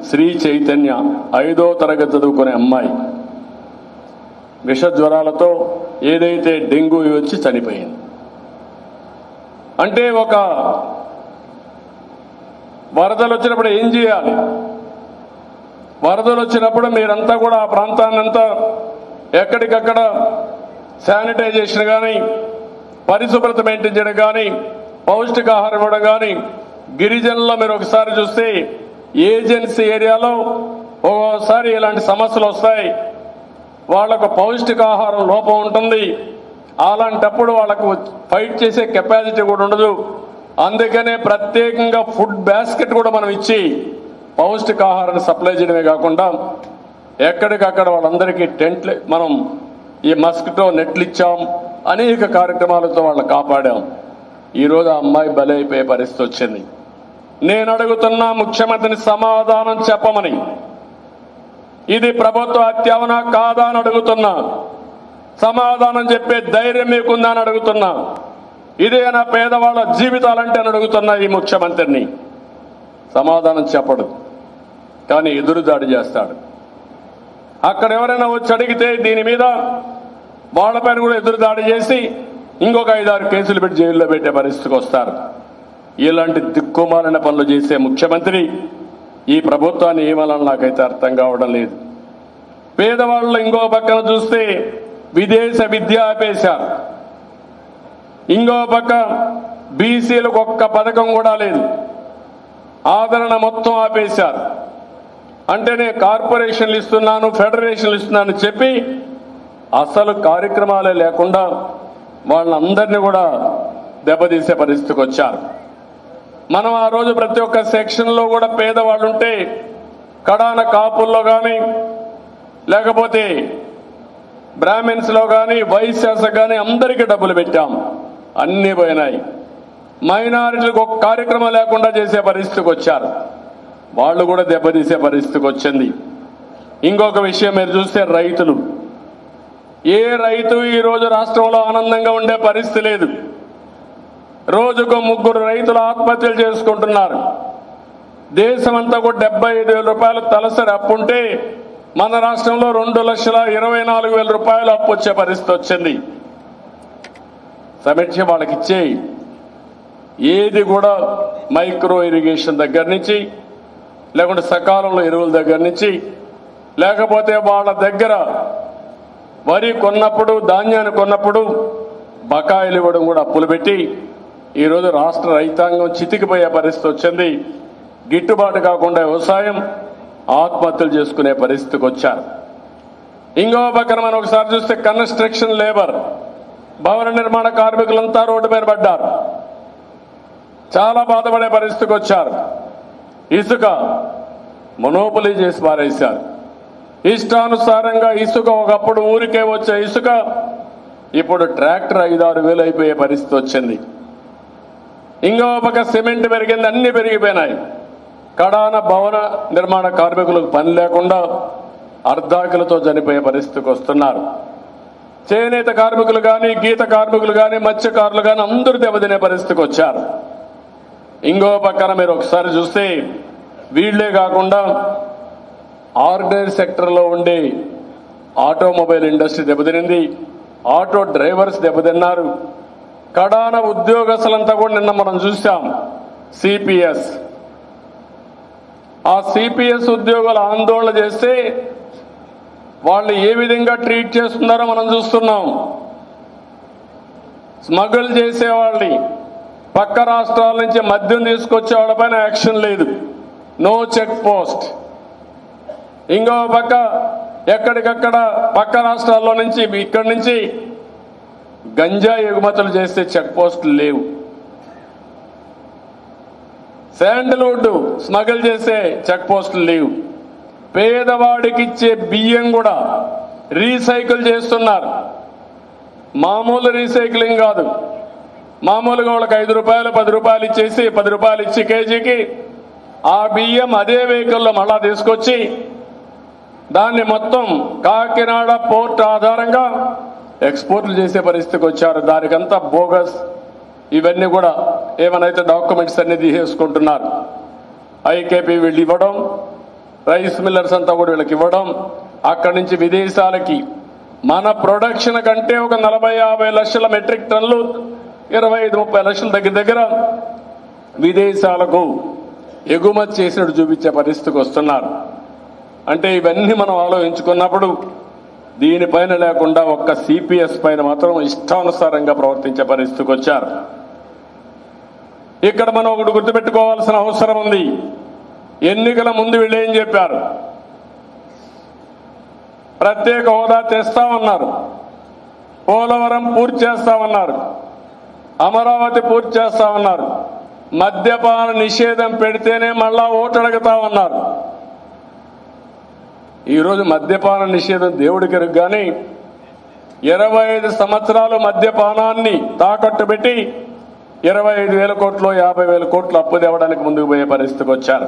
శ్రీ చైతన్య 5వ తరగతి చదువుకునే అమ్మాయి. విష జ్వరాలతో ఏదైతే డెంగ్యూ వచ్చి చనిపోయింది. అంటే ఒక వరదలు వచ్చినప్పుడు ఏం చేయాలి? వరదలు వచ్చినప్పుడు మీరంతా కూడా ఆ ప్రాంతాన్నంతా ఎక్కడికక్కడ శానిటైజేషన్ కానీ, పరిశుభ్రత మెయింటైన్ చేయడం కానీ, పౌష్టికాహారం ఇవ్వడం కానీ, గిరిజనుల్లో మీరు ఒకసారి చూస్తే ఏజెన్సీ ఏరియాలో ఒక్కోసారి ఇలాంటి సమస్యలు వస్తాయి. వాళ్లకు పౌష్టికాహారం లోపం ఉంటుంది. అలాంటప్పుడు వాళ్లకు ఫైట్ చేసే కెపాసిటీ కూడా ఉండదు. అందుకనే ప్రత్యేకంగా ఫుడ్ బాస్కెట్ కూడా మనం ఇచ్చి పౌష్టికాహారాన్ని సప్లై చేయడమే కాకుండా ఎక్కడికక్కడ వాళ్ళందరికీ టెంట్లు, మనం ఈ మస్కిటో నెట్లు ఇచ్చాం. అనేక కార్యక్రమాలతో వాళ్ళని కాపాడాం. ఈరోజు ఆ అమ్మాయి బలైపోయే పరిస్థితి వచ్చింది. నేను అడుగుతున్నా ముఖ్యమంత్రిని సమాధానం చెప్పమని. ఇది ప్రభుత్వ హత్యవనా కాదా అని అడుగుతున్నా. సమాధానం చెప్పే ధైర్యం మీకుందా అని అడుగుతున్నా. ఇదేనా పేదవాళ్ళ జీవితాలంటే అని అడుగుతున్నా ఈ ముఖ్యమంత్రిని. సమాధానం చెప్పడు, కానీ ఎదురుదాడి చేస్తాడు. అక్కడ ఎవరైనా వచ్చి అడిగితే దీని మీద వాళ్ళపైన కూడా ఎదురుదాడి చేసి ఇంకొక 5-6 కేసులు పెట్టి జైల్లో పెట్టే పరిస్థితికి వస్తారు. ఇలాంటి దిక్కుమాలిన పనులు చేసే ముఖ్యమంత్రి ఈ ప్రభుత్వాన్ని ఏమనాలని నాకైతే అర్థం కావడం లేదు. పేదవాళ్ళు ఇంకో పక్కన చూస్తే విదేశ విద్య ఆపేశారు. ఇంకో పక్క బీసీలకు ఒక్క పథకం కూడా లేదు. ఆదరణ మొత్తం ఆపేశారు. అంటే నేను కార్పొరేషన్లు ఇస్తున్నాను, ఫెడరేషన్లు ఇస్తున్నాను చెప్పి అసలు కార్యక్రమాలే లేకుండా వాళ్ళందరినీ కూడా దెబ్బతీసే పరిస్థితికి వచ్చారు. మనం ఆ రోజు ప్రతి ఒక్క సెక్షన్లో కూడా పేదవాళ్ళు ఉంటే కడాన కాపుల్లో కానీ, లేకపోతే బ్రాహ్మిన్స్లో కానీ, వైశ్యాస కానీ అందరికీ డబ్బులు పెట్టాం. అన్నీ పోయినాయి. మైనారిటీలకు ఒక కార్యక్రమం లేకుండా చేసే పరిస్థితికి వచ్చారు. వాళ్ళు కూడా దెబ్బతీసే పరిస్థితికి వచ్చింది. ఇంకొక విషయం మీరు చూస్తే రైతులు, ఏ రైతు ఈరోజు రాష్ట్రంలో ఆనందంగా ఉండే పరిస్థితి లేదు. రోజుకు 3 రైతులు ఆత్మహత్యలు చేసుకుంటున్నారు. దేశమంతా కూడా 75,000 రూపాయలు తలసరి అప్పుంటే మన రాష్ట్రంలో 2,24,000 రూపాయలు అప్పు వచ్చే పరిస్థితి వచ్చింది. సమీక్ష వాళ్ళకి ఇచ్చే ఏది కూడా మైక్రో ఇరిగేషన్ దగ్గర నుంచి, లేకుంటే సకాలంలో ఎరువుల దగ్గర నుంచి, లేకపోతే వాళ్ళ దగ్గర వరి కొన్నప్పుడు, ధాన్యాన్ని కొన్నప్పుడు బకాయిలు ఇవ్వడం కూడా అప్పులు పెట్టి ఈరోజు రాష్ట్ర రైతాంగం చితికిపోయే పరిస్థితి వచ్చింది. గిట్టుబాటు కాకుండా వ్యవసాయం ఆత్మహత్యలు చేసుకునే పరిస్థితికి వచ్చారు. ఇంకో పక్కన మనం ఒకసారి చూస్తే కన్స్ట్రక్షన్ లేబర్, భవన నిర్మాణ కార్మికులంతా రోడ్డు మీద పడ్డారు. చాలా బాధపడే పరిస్థితికి వచ్చారు. ఇసుక మొనోపొలీ చేసి పారేశారు. ఇష్టానుసారంగా ఇసుక, ఒకప్పుడు ఊరికే వచ్చే ఇసుక ఇప్పుడు ట్రాక్టర్ 5-6 వేలు అయిపోయే పరిస్థితి వచ్చింది. ఇంకో పక్క సిమెంట్ పెరిగింది, అన్ని పెరిగిపోయినాయి. కడాన భవన నిర్మాణ కార్మికులకు పని లేకుండా అర్ధాకులతో చనిపోయే పరిస్థితికి వస్తున్నారు. చేనేత కార్మికులు కానీ, గీత కార్మికులు కానీ, మత్స్యకారులు కానీ అందరూ దెబ్బతినే పరిస్థితికి వచ్చారు. ఇంకో పక్కన మీరు ఒకసారి చూస్తే వీళ్లే కాకుండా ఆర్డినరీ సెక్టర్లో ఉండే ఆటోమొబైల్ ఇండస్ట్రీ దెబ్బతినింది. ఆటో డ్రైవర్స్ దెబ్బతిన్నారు. కడాన ఉద్యోగస్తులంతా కూడా నిన్న మనం చూసాం. సిపిఎస్, ఆ సిపిఎస్ ఉద్యోగులు ఆందోళన చేస్తే వాళ్ళు ఏ విధంగా ట్రీట్ చేస్తున్నారో మనం చూస్తున్నాం. స్మగుల్ చేసేవాళ్ళని, పక్క రాష్ట్రాల నుంచి మద్యం తీసుకొచ్చే వాళ్ళపైన యాక్షన్ లేదు, నో చెక్ పోస్ట్. ఇంకో పక్క ఎక్కడికక్కడ పక్క రాష్ట్రాల్లో నుంచి, ఇక్కడి నుంచి గంజా ఎగుమతులు చేస్తే చెక్ పోస్టులు లేవు. శాండల్వుడ్ స్మగుల్ చేసే చెక్ పోస్టులు లేవు. పేదవాడికి ఇచ్చే బియ్యం కూడా రీసైకిల్ చేస్తున్నారు. మామూలు రీసైక్లింగ్ కాదు, మామూలుగా వాళ్ళకి 5 రూపాయలు 10 రూపాయలు ఇచ్చేసి 10 రూపాయలు ఇచ్చి కేజీకి ఆ బియ్యం అదే వెహికల్లో మళ్ళా తీసుకొచ్చి దాన్ని మొత్తం కాకినాడ పోర్ట్ ఆధారంగా ఎక్స్పోర్ట్లు చేసే పరిస్థితికి వచ్చారు. దానికంతా బోగస్, ఇవన్నీ కూడా ఏమైనా డాక్యుమెంట్స్ అన్ని తీసేసుకుంటున్నారు. ఐకేపీ వీళ్ళు ఇవ్వడం, రైస్ మిల్లర్స్ అంతా కూడా వీళ్ళకి ఇవ్వడం, అక్కడి నుంచి విదేశాలకి మన ప్రొడక్షన్ కంటే ఒక 40-50 లక్షల మెట్రిక్ టన్నులు 25-30 లక్షల దగ్గర విదేశాలకు ఎగుమతి చేసినట్టు చూపించే పరిస్థితికి వస్తున్నారు. అంటే ఇవన్నీ మనం ఆలోచించుకున్నప్పుడు దీనిపైన లేకుండా ఒక్క సిపిఎస్ పైన మాత్రం ఇష్టానుసారంగా ప్రవర్తించే పరిస్థితికి వచ్చారు. ఇక్కడ మనం ఒకటి గుర్తుపెట్టుకోవాల్సిన అవసరం ఉంది. ఎన్నికల ముందు వీళ్ళు ఏం చెప్పారు? ప్రత్యేక హోదా తెస్తామన్నారు, పోలవరం పూర్తి చేస్తామన్నారు, అమరావతి పూర్తి చేస్తామన్నారు, మద్యపాన నిషేధం పెడితేనే మళ్ళా ఓటు అడుగుతామన్నారు. ఈరోజు మద్యపాన నిషేధం దేవుడికి ఎరుగు కానీ 25 సంవత్సరాలు మద్యపానాన్ని తాకట్టు పెట్టి 25,000 కోట్లు 50,000 కోట్లు అప్పు తేవడానికి ముందుకు పోయే పరిస్థితికి వచ్చారు.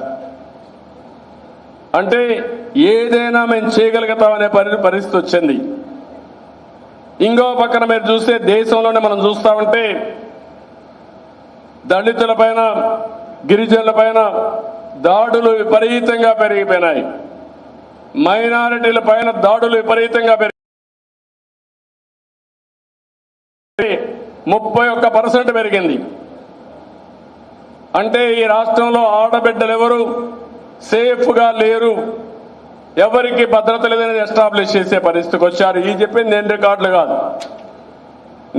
అంటే ఏదైనా మేము చేయగలుగుతామనే పరిస్థితి వచ్చింది. ఇంకో పక్కన మీరు చూస్తే దేశంలోనే మనం చూస్తా ఉంటే దళితుల పైన గిరిజనుల పైన దాడులు విపరీతంగా పెరిగిపోయినాయి. మైనారిటీల పైన దాడులు విపరీతంగా పెరిగి 31% పెరిగింది. అంటే ఈ రాష్ట్రంలో ఆడబిడ్డలు ఎవరు సేఫ్గా లేరు, ఎవరికి భద్రత లేదని ఎస్టాబ్లిష్ చేసే పరిస్థితికి వచ్చారు. ఈ చెప్పింది నేను రికార్డులు కాదు,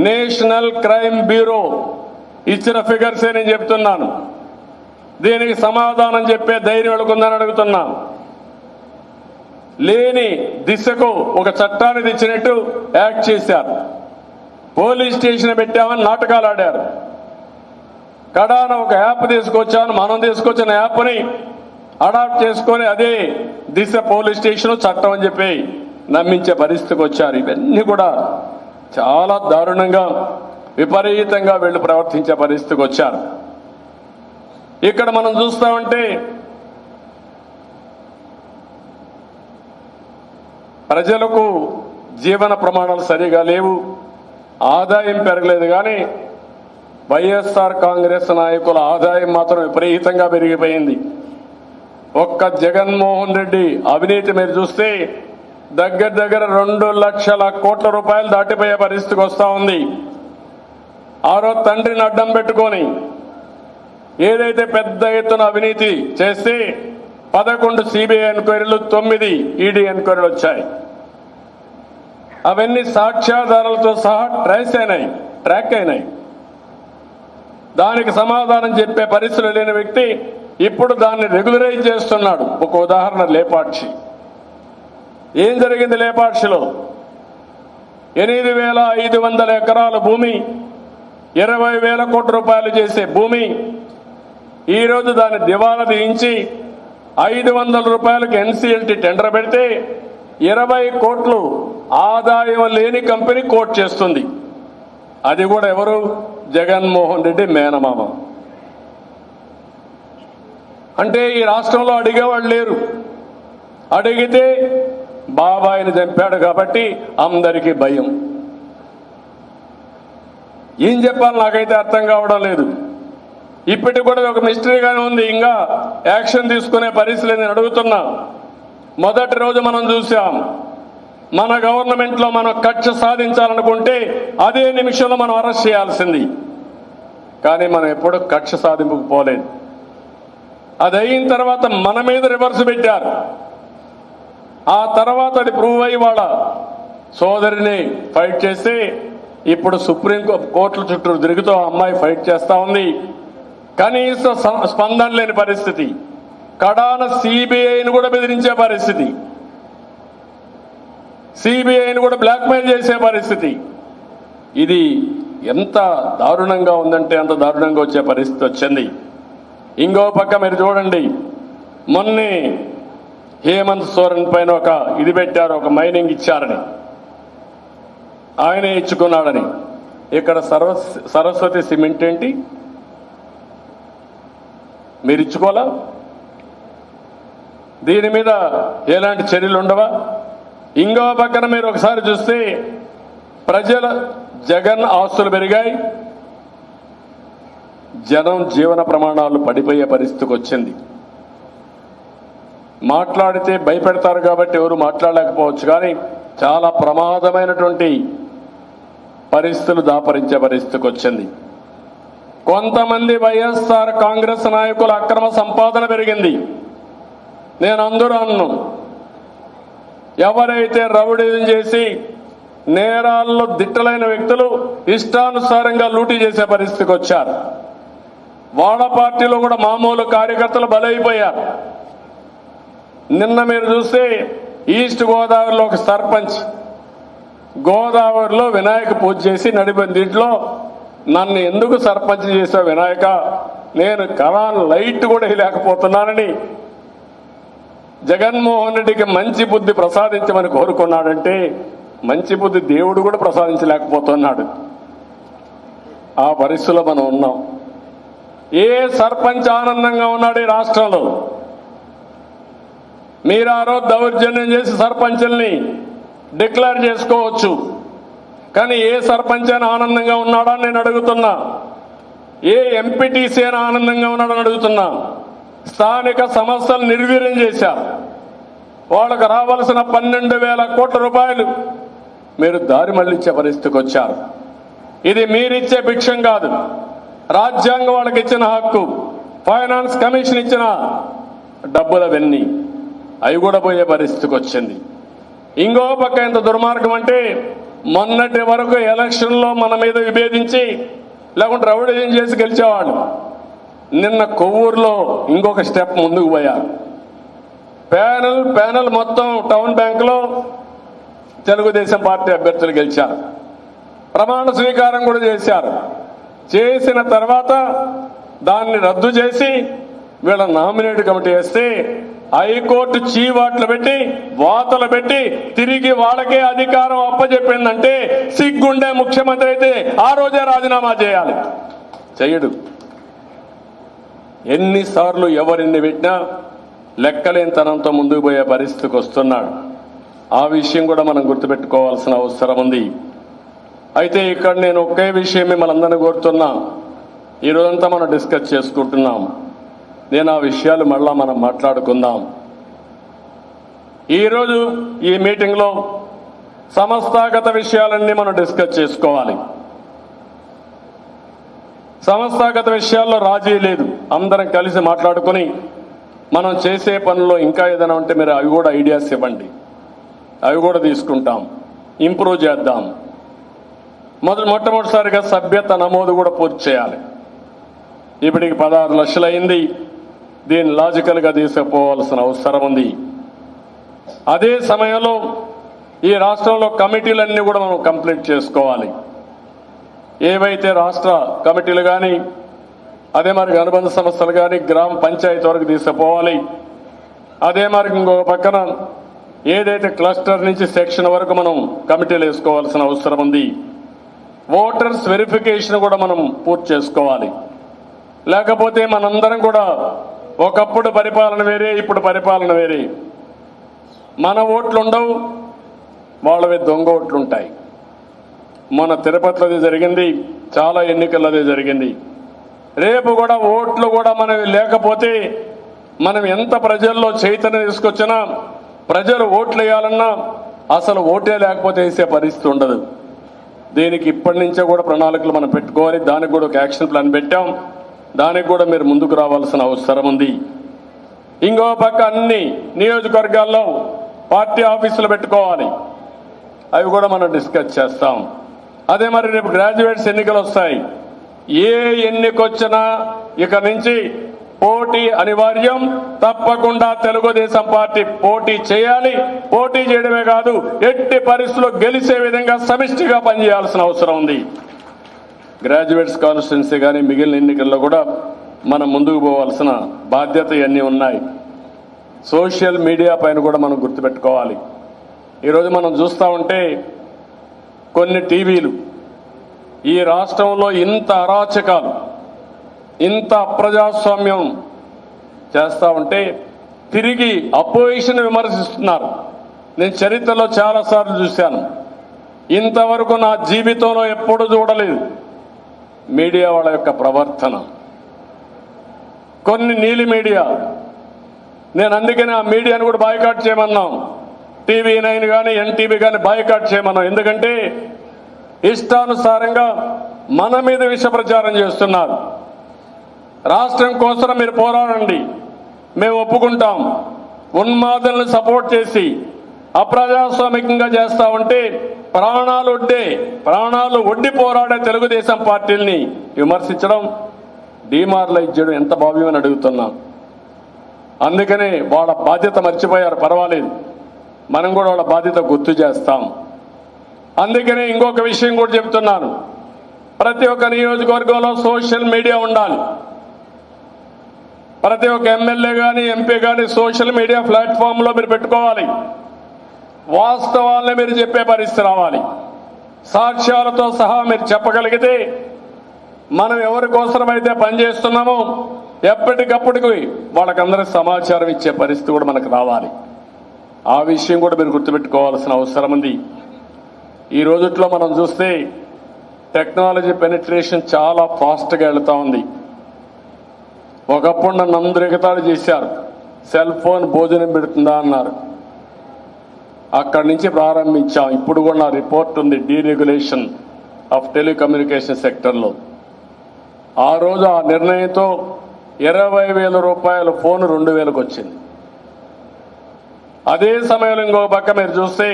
నేషనల్ క్రైమ్ బ్యూరో ఇచ్చిన ఫిగర్సే నేను చెప్తున్నాను. దీనికి సమాధానం చెప్పే ధైర్యం వెళ్ళకుందని అడుగుతున్నా. లేని దిశకు ఒక చట్టాన్ని తెచ్చినట్టు యాక్ట్ చేశారు. పోలీస్ స్టేషన్ పెట్టామని నాటకాలు ఆడారు. కడాన ఒక యాప్ తీసుకొచ్చాను, మనం తీసుకొచ్చిన యాప్ని అడాప్ట్ చేసుకొని అదే దిశ పోలీస్ స్టేషన్ చట్టం అని చెప్పి నమ్మించే పరిస్థితికి వచ్చారు. ఇవన్నీ కూడా చాలా దారుణంగా విపరీతంగా వీళ్ళు ప్రవర్తించే పరిస్థితికి వచ్చారు. ఇక్కడ మనం చూస్తామంటే ప్రజలకు జీవన ప్రమాణాలు సరిగా లేవు, ఆదాయం పెరగలేదు. కానీ వైఎస్ఆర్ కాంగ్రెస్ నాయకుల ఆదాయం మాత్రం విపరీతంగా పెరిగిపోయింది. ఒక్క జగన్మోహన్ రెడ్డి అవినీతి మీరు చూస్తే దగ్గర 2 లక్షల కోట్ల రూపాయలు దాటిపోయే పరిస్థితికి వస్తూ ఉంది. ఆరో తండ్రిని అడ్డం పెట్టుకొని ఏదైతే పెద్ద ఎత్తున అవినీతి చేస్తే 11 సిబిఐ ఎంక్వైరీలు 9 ఈడీ ఎంక్వైరీలు వచ్చాయి. అవన్నీ సాక్ష్యాధారాలతో సహా ట్రాక్ అయినాయి. దానికి సమాధానం చెప్పే పరిస్థితులు లేని వ్యక్తి ఇప్పుడు దాన్ని రెగ్యులరైజ్ చేస్తున్నాడు. ఒక ఉదాహరణ లేపాక్షి. ఏం జరిగింది లేపాక్షిలో? 8,500 ఎకరాల భూమి, 20,000 కోట్ల రూపాయలు చేసే భూమి ఈరోజు దాన్ని దివాలా తీయించి 500 రూపాయలకు ఎన్సీఎల్టీ టెండర్ పెడితే 20 కోట్లు ఆదాయం లేని కంపెనీ కోట్ చేస్తుంది. అది కూడా ఎవరు? జగన్మోహన్ రెడ్డి మేనమామ. అంటే ఈ రాష్ట్రంలో అడిగేవాళ్ళు లేరు. అడిగితే బాబాయిని చంపాడు కాబట్టి అందరికీ భయం. ఏం చెప్పాలి నాకైతే అర్థం కావడం లేదు. ఇప్పటికి కూడా ఒక మిస్టరీగానే ఉంది. ఇంకా యాక్షన్ తీసుకునే పరిస్థితి నేను అడుగుతున్నా. మొదటి రోజు మనం చూసాం, మన గవర్నమెంట్లో మనం కక్ష సాధించాలనుకుంటే అదే నిమిషంలో మనం అరెస్ట్ చేయాల్సింది. కానీ మనం ఎప్పుడు కక్ష సాధింపుకు పోలేదు. అది అయిన తర్వాత మన మీద రివర్స్ పెట్టారు. ఆ తర్వాత అది ప్రూవ్ అయ్యి వాళ్ళ సోదరిని ఫైట్ చేస్తే ఇప్పుడు సుప్రీం కోర్టుల చుట్టూ తిరుగుతూ అమ్మాయి ఫైట్ చేస్తా ఉంది. కనీస స్పందన లేని పరిస్థితి. కడాన సిబిఐని కూడా బెదిరించే పరిస్థితి, సిబిఐని కూడా బ్లాక్మెయిల్ చేసే పరిస్థితి. ఇది ఎంత దారుణంగా ఉందంటే అంత దారుణంగా వచ్చే పరిస్థితి వచ్చింది. ఇంకో పక్క మీరు చూడండి, మొన్నే హేమంత్ సోరెన్ పైన ఒక ఇది పెట్టారు, ఒక మైనింగ్ ఇచ్చారని, ఆయనే ఇచ్చుకున్నాడని. ఇక్కడ సరస్వతి సిమెంట్ ఏంటి? మీరు ఇచ్చుకోవాలా? దీని మీద ఎలాంటి చర్యలు ఉండవా? ఇంకో పక్కన మీరు ఒకసారి చూస్తే ప్రజల జగన్ ఆస్తులు పెరిగాయి, జనం జీవన ప్రమాణాలు పడిపోయే పరిస్థితికి వచ్చింది. మాట్లాడితే భయపెడతారు కాబట్టి ఎవరు మాట్లాడలేకపోవచ్చు. కానీ చాలా ప్రమాదమైనటువంటి పరిస్థితులు దాపరించే పరిస్థితికి వచ్చింది. కొంతమంది వైఎస్ఆర్ కాంగ్రెస్ నాయకుల అక్రమ సంపాదన పెరిగింది. నేను అందరూ అన్ను, ఎవరైతే రౌడీజం చేసి నేరాల్లో దిట్టలైన వ్యక్తులు ఇష్టానుసారంగా లూటీ చేసే పరిస్థితికి వచ్చారు. వాళ్ళ పార్టీలో కూడా మామూలు కార్యకర్తలు బలైపోయారు. నిన్న మీరు చూస్తే ఈస్ట్ గోదావరిలో ఒక సర్పంచ్ గోదావరిలో వినాయక పూజ చేసి నడిపిన దీంట్లో నన్ను ఎందుకు సర్పంచ్ చేసావు వినాయక, నేను కళాను లైట్ కూడా లేకపోతున్నానని జగన్మోహన్ రెడ్డికి మంచి బుద్ధి ప్రసాదించమని కోరుకున్నాడంటే మంచి బుద్ధి దేవుడు కూడా ప్రసాదించలేకపోతున్నాడు. ఆ పరిస్థితిలో మనం ఉన్నాం. ఏ సర్పంచ్ ఆనందంగా ఉన్నాడు ఈ రాష్ట్రంలో? మీరు ఆ రోజు దౌర్జన్యం చేసి సర్పంచుల్ని డిక్లేర్ చేసుకోవచ్చు, కానీ ఏ సర్పంచ్ అయినా ఆనందంగా ఉన్నాడా నేను అడుగుతున్నా? ఏ ఎంపీటీసీ అయినా ఆనందంగా ఉన్నాడని అడుగుతున్నా? స్థానిక సంస్థలు నిర్వీర్యం చేశారు. వాళ్ళకు రావాల్సిన 12,000 కోట్ల రూపాయలు మీరు దారి మళ్లించే పరిస్థితికి వచ్చారు. ఇది మీరిచ్చే భిక్షం కాదు, రాజ్యాంగం వాళ్ళకి ఇచ్చిన హక్కు, ఫైనాన్స్ కమిషన్ ఇచ్చిన డబ్బులవన్నీ అవి కూడా పోయే పరిస్థితికి వచ్చింది. ఇంకో పక్క ఎంత దుర్మార్గం అంటే మొన్నటి వరకు ఎలక్షన్లో మన మీద విభేదించి లేకుంటే రౌడీజం చేసి గెలిచేవాళ్ళు నిన్న కొవ్వూరులో ఇంకొక స్టెప్ ముందుకు పోయారు. ప్యానెల్ మొత్తం టౌన్ బ్యాంకులో తెలుగుదేశం పార్టీ అభ్యర్థులు గెలిచారు. ప్రమాణ స్వీకారం కూడా చేశారు. చేసిన తర్వాత దాన్ని రద్దు చేసి వీళ్ళ నామినేట్ కమిటీ వేస్తే హైకోర్టు చీవాట్లు పెట్టి వాతలు పెట్టి తిరిగి వాళ్ళకే అధికారం అప్పచెప్పిందంటే సిగ్గుండే ముఖ్యమంత్రి అయితే ఆ రోజే రాజీనామా చేయాలి. చెయ్యడు. ఎన్నిసార్లు ఎవరిన్ని పెట్టినా లెక్కలేనితనంతో ముందుకు పోయే పరిస్థితికి వస్తున్నాడు. ఆ విషయం కూడా మనం గుర్తుపెట్టుకోవాల్సిన అవసరం ఉంది. అయితే ఇక్కడ నేను ఒకే విషయం మిమ్మల్ని అందరినీ కోరుతున్నా. ఈరోజంతా మనం డిస్కస్ చేసుకుంటున్నాం. నేను ఆ విషయాలు మళ్ళా మనం మాట్లాడుకుందాం. ఈరోజు ఈ మీటింగ్లో సంస్థాగత విషయాలన్నీ మనం డిస్కస్ చేసుకోవాలి. సంస్థాగత విషయాల్లో రాజీ లేదు. అందరం కలిసి మాట్లాడుకుని మనం చేసే పనుల్లో ఇంకా ఏదైనా ఉంటే మీరు అవి కూడా ఐడియాస్ ఇవ్వండి, అవి కూడా తీసుకుంటాం, ఇంప్రూవ్ చేద్దాం. మొట్టమొదటిసారిగా సభ్యత నమోదు కూడా పూర్తి చేయాలి. ఇప్పటికి 16 లక్షలు అయింది. దీన్ని లాజికల్గా తీసుకుపోవాల్సిన అవసరం ఉంది. అదే సమయంలో ఈ రాష్ట్రంలో కమిటీలన్నీ కూడా మనం కంప్లీట్ చేసుకోవాలి. ఏవైతే రాష్ట్ర కమిటీలు కానీ అదే మరి అనుబంధ సంస్థలు కానీ గ్రామ పంచాయతీ వరకు తీసుకుపోవాలి. అదే మరి ఇంకొక పక్కన ఏదైతే క్లస్టర్ నుంచి సెక్షన్ వరకు మనం కమిటీలు వేసుకోవాల్సిన అవసరం ఉంది. ఓటర్స్ వెరిఫికేషన్ కూడా మనం పూర్తి చేసుకోవాలి. లేకపోతే మనందరం కూడా ఒకప్పుడు పరిపాలన వేరే, ఇప్పుడు పరిపాలన వేరే. మన ఓట్లు ఉండవు, వాళ్ళవి దొంగ ఓట్లు ఉంటాయి. మన తిరుపతిలో అది జరిగింది, చాలా ఎన్నికల్లో అదే జరిగింది. రేపు కూడా ఓట్లు కూడా మనవి లేకపోతే మనం ఎంత ప్రజల్లో చైతన్యం తీసుకొచ్చినా ప్రజలు ఓట్లు వేయాలన్నా అసలు ఓటే లేకపోతే వేసే పరిస్థితి ఉండదు. దీనికి ఇప్పటి నుంచే కూడా ప్రణాళికలు మనం పెట్టుకోవాలి. దానికి కూడా ఒక యాక్షన్ ప్లాన్ పెట్టాం. దానికి కూడా మీరు ముందుకు రావాల్సిన అవసరం ఉంది. ఇంకో పక్క అన్ని నియోజకవర్గాల్లో పార్టీ ఆఫీసులు పెట్టుకోవాలి. అవి కూడా మనం డిస్కస్ చేస్తాం. అదే మరి రేపు గ్రాడ్యుయేట్స్ ఎన్నికలు వస్తాయి. ఏ ఎన్నికొచ్చినా ఇక నుంచి పోటీ అనివార్యం. తప్పకుండా తెలుగుదేశం పార్టీ పోటీ చేయాలి. పోటీ చేయడమే కాదు, ఎట్టి పరిస్థితుల్లో గెలిచే విధంగా సమిష్టిగా పనిచేయాల్సిన అవసరం ఉంది. గ్రాడ్యుయేట్స్ కాన్స్టిట్యున్సీ కానీ మిగిలిన ఎన్నికల్లో కూడా మనం ముందుకు పోవాల్సిన బాధ్యత ఇవన్నీ ఉన్నాయి. సోషల్ మీడియా పైన కూడా మనం గుర్తుపెట్టుకోవాలి. ఈరోజు మనం చూస్తూ ఉంటే కొన్ని టీవీలు ఈ రాష్ట్రంలో ఇంత అరాచకాలు, ఇంత అప్రజాస్వామ్యం చేస్తూ ఉంటే తిరిగి అపోజిషన్ విమర్శిస్తున్నారు. నేను చరిత్రలో చాలాసార్లు చూశాను. ఇంతవరకు నా జీవితంలో ఎప్పుడు చూడలేదు మీడియా వాళ్ళ యొక్క ప్రవర్తన. కొన్ని నీలి మీడియా, నేను అందుకని ఆ మీడియాను కూడా బాయ్కాట్ చేయమన్నాం. TV9 కానీ NTV కానీ బాయ్కాట్ చేయమన్నాం. ఎందుకంటే ఇష్టానుసారంగా మన మీద విష ప్రచారం చేస్తున్నారు. రాష్ట్రం కోసం మీరు పోరాడండి, మేము ఒప్పుకుంటాం. ఉన్మాదులను సపోర్ట్ చేసి అప్రజాస్వామికంగా చేస్తా ఉంటే ప్రాణాలు ఒడ్డి పోరాడే తెలుగుదేశం పార్టీల్ని విమర్శించడం, డిమారలైజ్ చేయడం ఎంత భావ్యమని అడుగుతున్నాం. అందుకనే వాళ్ళ బాధ్యత మర్చిపోయారు, పర్వాలేదు, మనం కూడా వాళ్ళ బాధ్యత గుర్తు చేస్తాం. అందుకనే ఇంకొక విషయం కూడా చెప్తున్నాను, ప్రతి ఒక్క నియోజకవర్గంలో సోషల్ మీడియా ఉండాలి. ప్రతి ఒక్క ఎమ్మెల్యే కానీ MP కానీ సోషల్ మీడియా ప్లాట్ఫామ్లో మీరు పెట్టుకోవాలి. వాస్తవాలను మీరు చెప్పే పరిస్థితి రావాలి. సాక్ష్యాలతో సహా మీరు చెప్పగలిగితే మనం ఎవరి కోసమైతే పనిచేస్తున్నామో ఎప్పటికప్పటికి వాళ్ళకందరికీ సమాచారం ఇచ్చే పరిస్థితి కూడా మనకు రావాలి. ఆ విషయం కూడా మీరు గుర్తుపెట్టుకోవాల్సిన అవసరం ఉంది. ఈ రోజుట్లో మనం చూస్తే టెక్నాలజీ పెనిట్రేషన్ చాలా ఫాస్ట్గా వెళుతూ ఉంది. ఒకప్పుడు నన్ను అందరూ ఎగతాళి చేశారు, సెల్ ఫోన్ భోజనం పెడుతుందా అన్నారు. అక్కడి నుంచి ప్రారంభించాం. ఇప్పుడు కూడా నా రిపోర్ట్ ఉంది, డీరెగ్యులేషన్ ఆఫ్ టెలికమ్యూనికేషన్ సెక్టర్లో. ఆ రోజు ఆ నిర్ణయంతో 20,000 రూపాయల ఫోన్ 2,000కు వచ్చింది. అదే సమయంలో ఇంకో పక్క మీరు చూస్తే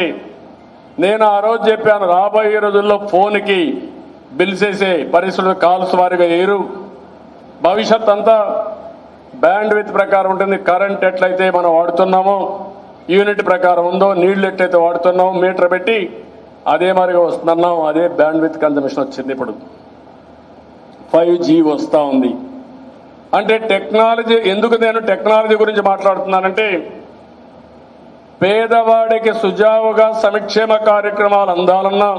నేను ఆ రోజు చెప్పాను, రాబోయే రోజుల్లో ఫోన్కి బిల్స్ వేసే పరిస్థితులు కాల్స్ వారిగా ఏరు, భవిష్యత్ అంతా బ్యాండ్ విత్ ప్రకారం ఉంటుంది. కరెంట్ ఎట్లయితే మనం వాడుతున్నామో యూనిట్ ప్రకారం ఉందో, నీళ్లు ఎట్లయితే వాడుతున్నామో మీటర్ పెట్టి అదే మరిగా వస్తున్నాం. అదే బ్యాండ్ విత్ కన్జంప్షన్ వచ్చింది. ఇప్పుడు 5G వస్తూ ఉంది. అంటే టెక్నాలజీ, ఎందుకు నేను టెక్నాలజీ గురించి మాట్లాడుతున్నానంటే పేదవాడికి సుజావుగా సంక్షేమ కార్యక్రమాలు అందాలన్నా,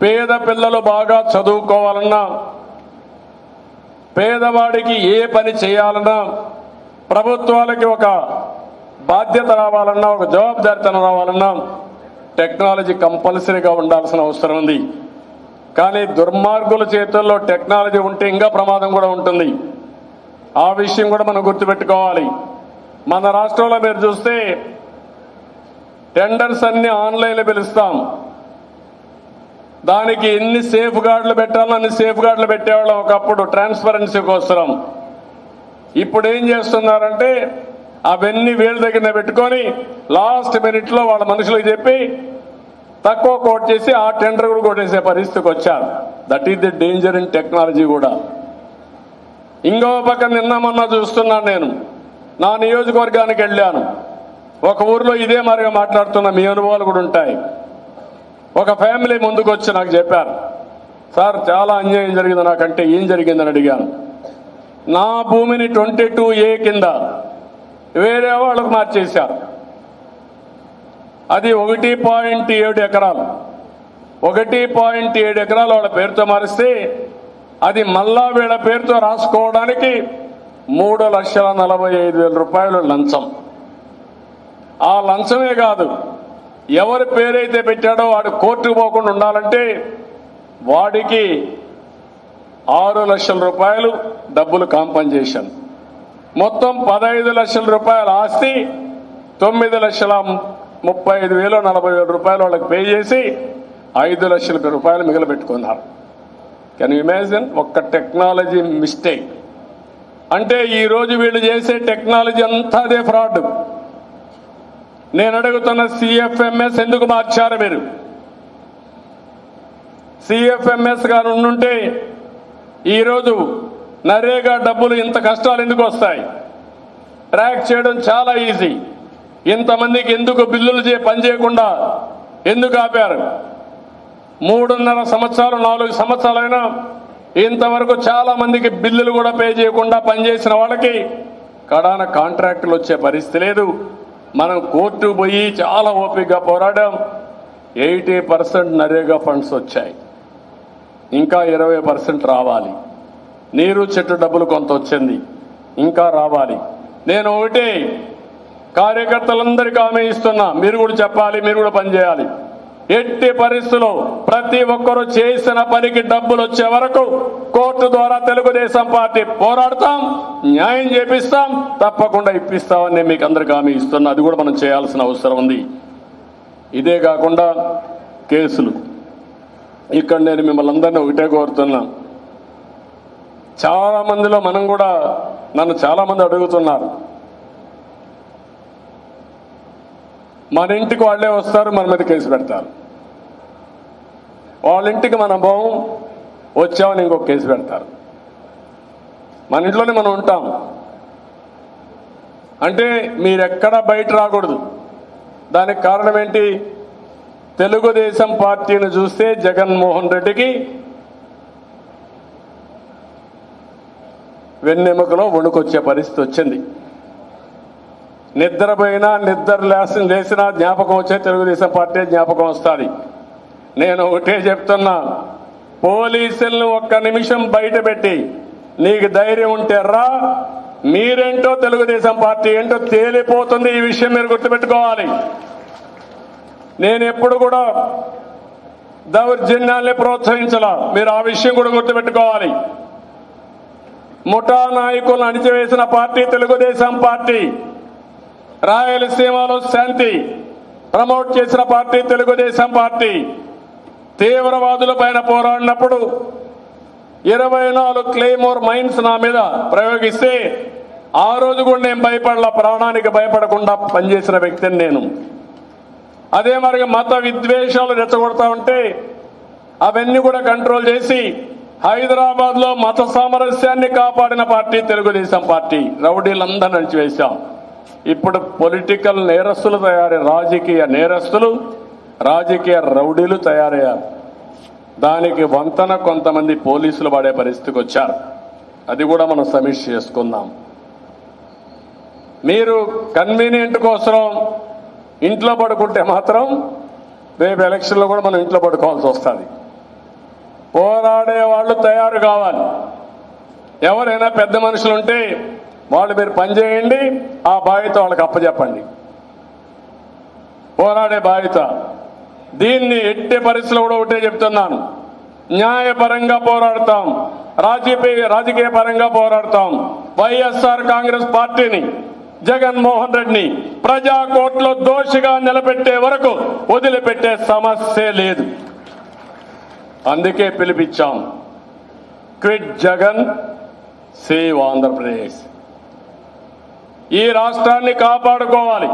పేద పిల్లలు బాగా చదువుకోవాలన్నా, పేదవాడికి ఏ పని చేయాలన్నా, ప్రభుత్వాలకి ఒక బాధ్యత రావాలన్నా, ఒక జవాబుదారితనం రావాలన్నా టెక్నాలజీ కంపల్సరీగా ఉండాల్సిన అవసరం ఉంది. కానీ దుర్మార్గుల చేతుల్లో టెక్నాలజీ ఉంటే ఇంకా ప్రమాదం కూడా ఉంటుంది. ఆ విషయం కూడా మనం గుర్తుపెట్టుకోవాలి. మన రాష్ట్రంలో మీరు చూస్తే టెండర్స్ అన్ని ఆన్లైన్లో పిలుస్తాం. దానికి ఎన్ని సేఫ్ గార్డులు పెట్టాలో అన్ని సేఫ్ గార్డులు పెట్టేవాళ్ళం ఒకప్పుడు ట్రాన్స్పరెన్సీ కోసం. ఇప్పుడు ఏం చేస్తున్నారంటే అవన్నీ వీళ్ళ దగ్గర పెట్టుకొని లాస్ట్ మినిట్లో వాళ్ళ మనుషులకు చెప్పి తక్కువ కోట్ చేసి ఆ టెండర్ కూడా కొట్టేసే పరిస్థితికి వచ్చారు. That is the danger in technology కూడా. ఇంకో పక్క నిన్న మొన్న చూస్తున్నాను, నేను నా నియోజకవర్గానికి వెళ్ళాను. ఒక ఊర్లో ఇదే మరిగా మాట్లాడుతున్న మీ అనుభవాలు కూడా ఉంటాయి. ఒక ఫ్యామిలీ ముందుకు వచ్చి నాకు చెప్పారు, సార్ చాలా అన్యాయం జరిగింది నాకంటే. ఏం జరిగిందని అడిగాను. నా భూమిని 22A కింద వేరే వాళ్ళకు మార్చేశారు. అది 1.7 ఎకరాలు. 1.7 ఎకరాలు వాళ్ళ పేరుతో మారిస్తే అది మళ్ళా వీళ్ళ పేరుతో రాసుకోవడానికి 3,45,000 రూపాయలు లంచం. ఆ లంచమే కాదు, ఎవరి పేరైతే పెట్టాడో వాడు కోర్టుకు పోకుండా ఉండాలంటే వాడికి 6 లక్షల రూపాయలు డబ్బులు కాంపన్సేషన్. మొత్తం 15 లక్షల రూపాయల ఆస్తి 9,35,000 40,000 రూపాయలు వాళ్ళకి పే చేసి 5 లక్షల రూపాయలు మిగిలిపెట్టుకున్నారు. Can you imagine? ఒక్క టెక్నాలజీ మిస్టేక్. అంటే ఈరోజు వీళ్ళు చేసే టెక్నాలజీ అంతా అదే ఫ్రాడ్. నేను అడుగుతున్న CFMS ఎందుకు మార్చారు మీరు? CFMS గారు ఉండుంటే ఈరోజు నరేగా డబ్బులు ఇంత కష్టాలు ఎందుకు వస్తాయి? ట్రాక్ చేయడం చాలా ఈజీ. ఇంతమందికి ఎందుకు బిల్లులు పనిచేయకుండా ఎందుకు ఆపారు? 3.5 సంవత్సరాలు 4 సంవత్సరాలైనా ఇంతవరకు చాలా మందికి బిల్లులు కూడా పే చేయకుండా పనిచేసిన వాళ్ళకి కడాన కాంట్రాక్టులు వచ్చే పరిస్థితి లేదు. మనం కోర్టు పోయి చాలా ఓపికగా పోరాడాం. 80% నరేగా ఫండ్స్ వచ్చాయి, ఇంకా 20% రావాలి. నీరు చెట్టు డబ్బులు కొంత వచ్చింది, ఇంకా రావాలి. నేను ఒకటే కార్యకర్తలందరికీ హామీ ఇస్తున్నా, మీరు కూడా చెప్పాలి, మీరు కూడా పనిచేయాలి. ఎట్టి పరిస్థితుల్లో ప్రతి ఒక్కరూ చేసిన పనికి డబ్బులు వచ్చే వరకు కోర్టు ద్వారా తెలుగుదేశం పార్టీ పోరాడతాం, న్యాయం చేపిస్తాం, తప్పకుండా ఇప్పిస్తామని నేను మీకు అందరికీ హామీ ఇస్తున్నా. అది కూడా మనం చేయాల్సిన అవసరం ఉంది. ఇదే కాకుండా కేసులు, ఇక్కడ నేను మిమ్మల్ని అందరినీ ఒకటే కోరుతున్నా. చాలా మందిలో మనం కూడా, నన్ను చాలా మంది అడుగుతున్నారు, మన ఇంటికి వాళ్ళే వస్తారు, మన మీద కేసు పెడతారు. వాళ్ళ ఇంటికి మనం పోం, వచ్చామని ఇంకొక కేసు పెడతారు. మన ఇంట్లోనే మనం ఉంటాం అంటే మీరెక్కడా బయట రాకూడదు. దానికి కారణం ఏంటి? తెలుగుదేశం పార్టీని చూస్తే జగన్మోహన్ రెడ్డికి వెన్నెముకలో వణుకొచ్చే పరిస్థితి వచ్చింది. నిద్రపోయినా లేచినా జ్ఞాపకం వచ్చే తెలుగుదేశం పార్టీ జ్ఞాపకం వస్తుంది. నేను ఒకటే చెప్తున్నా, పోలీసులను ఒక్క నిమిషం బయట పెట్టి నీకు ధైర్యం ఉంటే రా, మీరేంటో తెలుగుదేశం పార్టీ ఏంటో తేలిపోతుంది. ఈ విషయం మీరు గుర్తుపెట్టుకోవాలి. నేను ఎప్పుడు కూడా దౌర్జన్యాన్ని ప్రోత్సహించాల, మీరు ఆ విషయం కూడా గుర్తుపెట్టుకోవాలి. ముఠా నాయకులను అణిచివేసిన పార్టీ తెలుగుదేశం పార్టీ. రాయలసీమలో శాంతి ప్రమోట్ చేసిన పార్టీ తెలుగుదేశం పార్టీ. తీవ్రవాదుల పైన పోరాడినప్పుడు 24 క్లెయిమోర్ మైన్స్ నా మీద ప్రయోగిస్తే ఆ రోజు కూడా నేను భయపడలా, ప్రాణానికి భయపడకుండా పనిచేసిన వ్యక్తిని నేను. అదే మరి మత విద్వేషాలు రెచ్చగొడతా ఉంటే అవన్నీ కూడా కంట్రోల్ చేసి హైదరాబాద్ లో మత సామరస్యాన్ని కాపాడిన పార్టీ తెలుగుదేశం పార్టీ. రౌడీలందరూ అణిచివేశాం. ఇప్పుడు పొలిటికల్ నేరస్తులు తయారయ్యారు, రాజకీయ నేరస్తులు, రాజకీయ రౌడీలు తయారయ్యారు. దానికి వంతన కొంతమంది పోలీసులు పడే పరిస్థితికి వచ్చారు. అది కూడా మనం సమీక్ష చేసుకుందాం. మీరు కన్వీనియంట్ కోసం ఇంట్లో పడుకుంటే మాత్రం రేపు ఎలక్షన్లో కూడా మనం ఇంట్లో పడుకోవాల్సి వస్తుంది. పోరాడే వాళ్ళు తయారు కావాలి. ఎవరైనా పెద్ద మనుషులు ఉంటే వాళ్ళు మీరు పనిచేయండి, ఆ బాధ్యత వాళ్ళకి అప్పచెప్పండి. పోరాడే బాధ్యత. దీన్ని ఎట్టి పరిస్థితుల్లో కూడా ఒకటే చెప్తున్నాను, న్యాయపరంగా పోరాడతాం, రాజకీయ పరంగా పోరాడతాం. వైఎస్ఆర్ కాంగ్రెస్ పార్టీని, జగన్మోహన్ రెడ్డిని ప్రజా కోర్టులో దోషిగా నిలబెట్టే వరకు వదిలిపెట్టే సమస్య లేదు. అందుకే పిలిపించాం, క్విట్ జగన్, సేవ్ ఆంధ్రప్రదేశ్. ఈ రాష్ట్రాన్ని కాపాడుకోవాలి,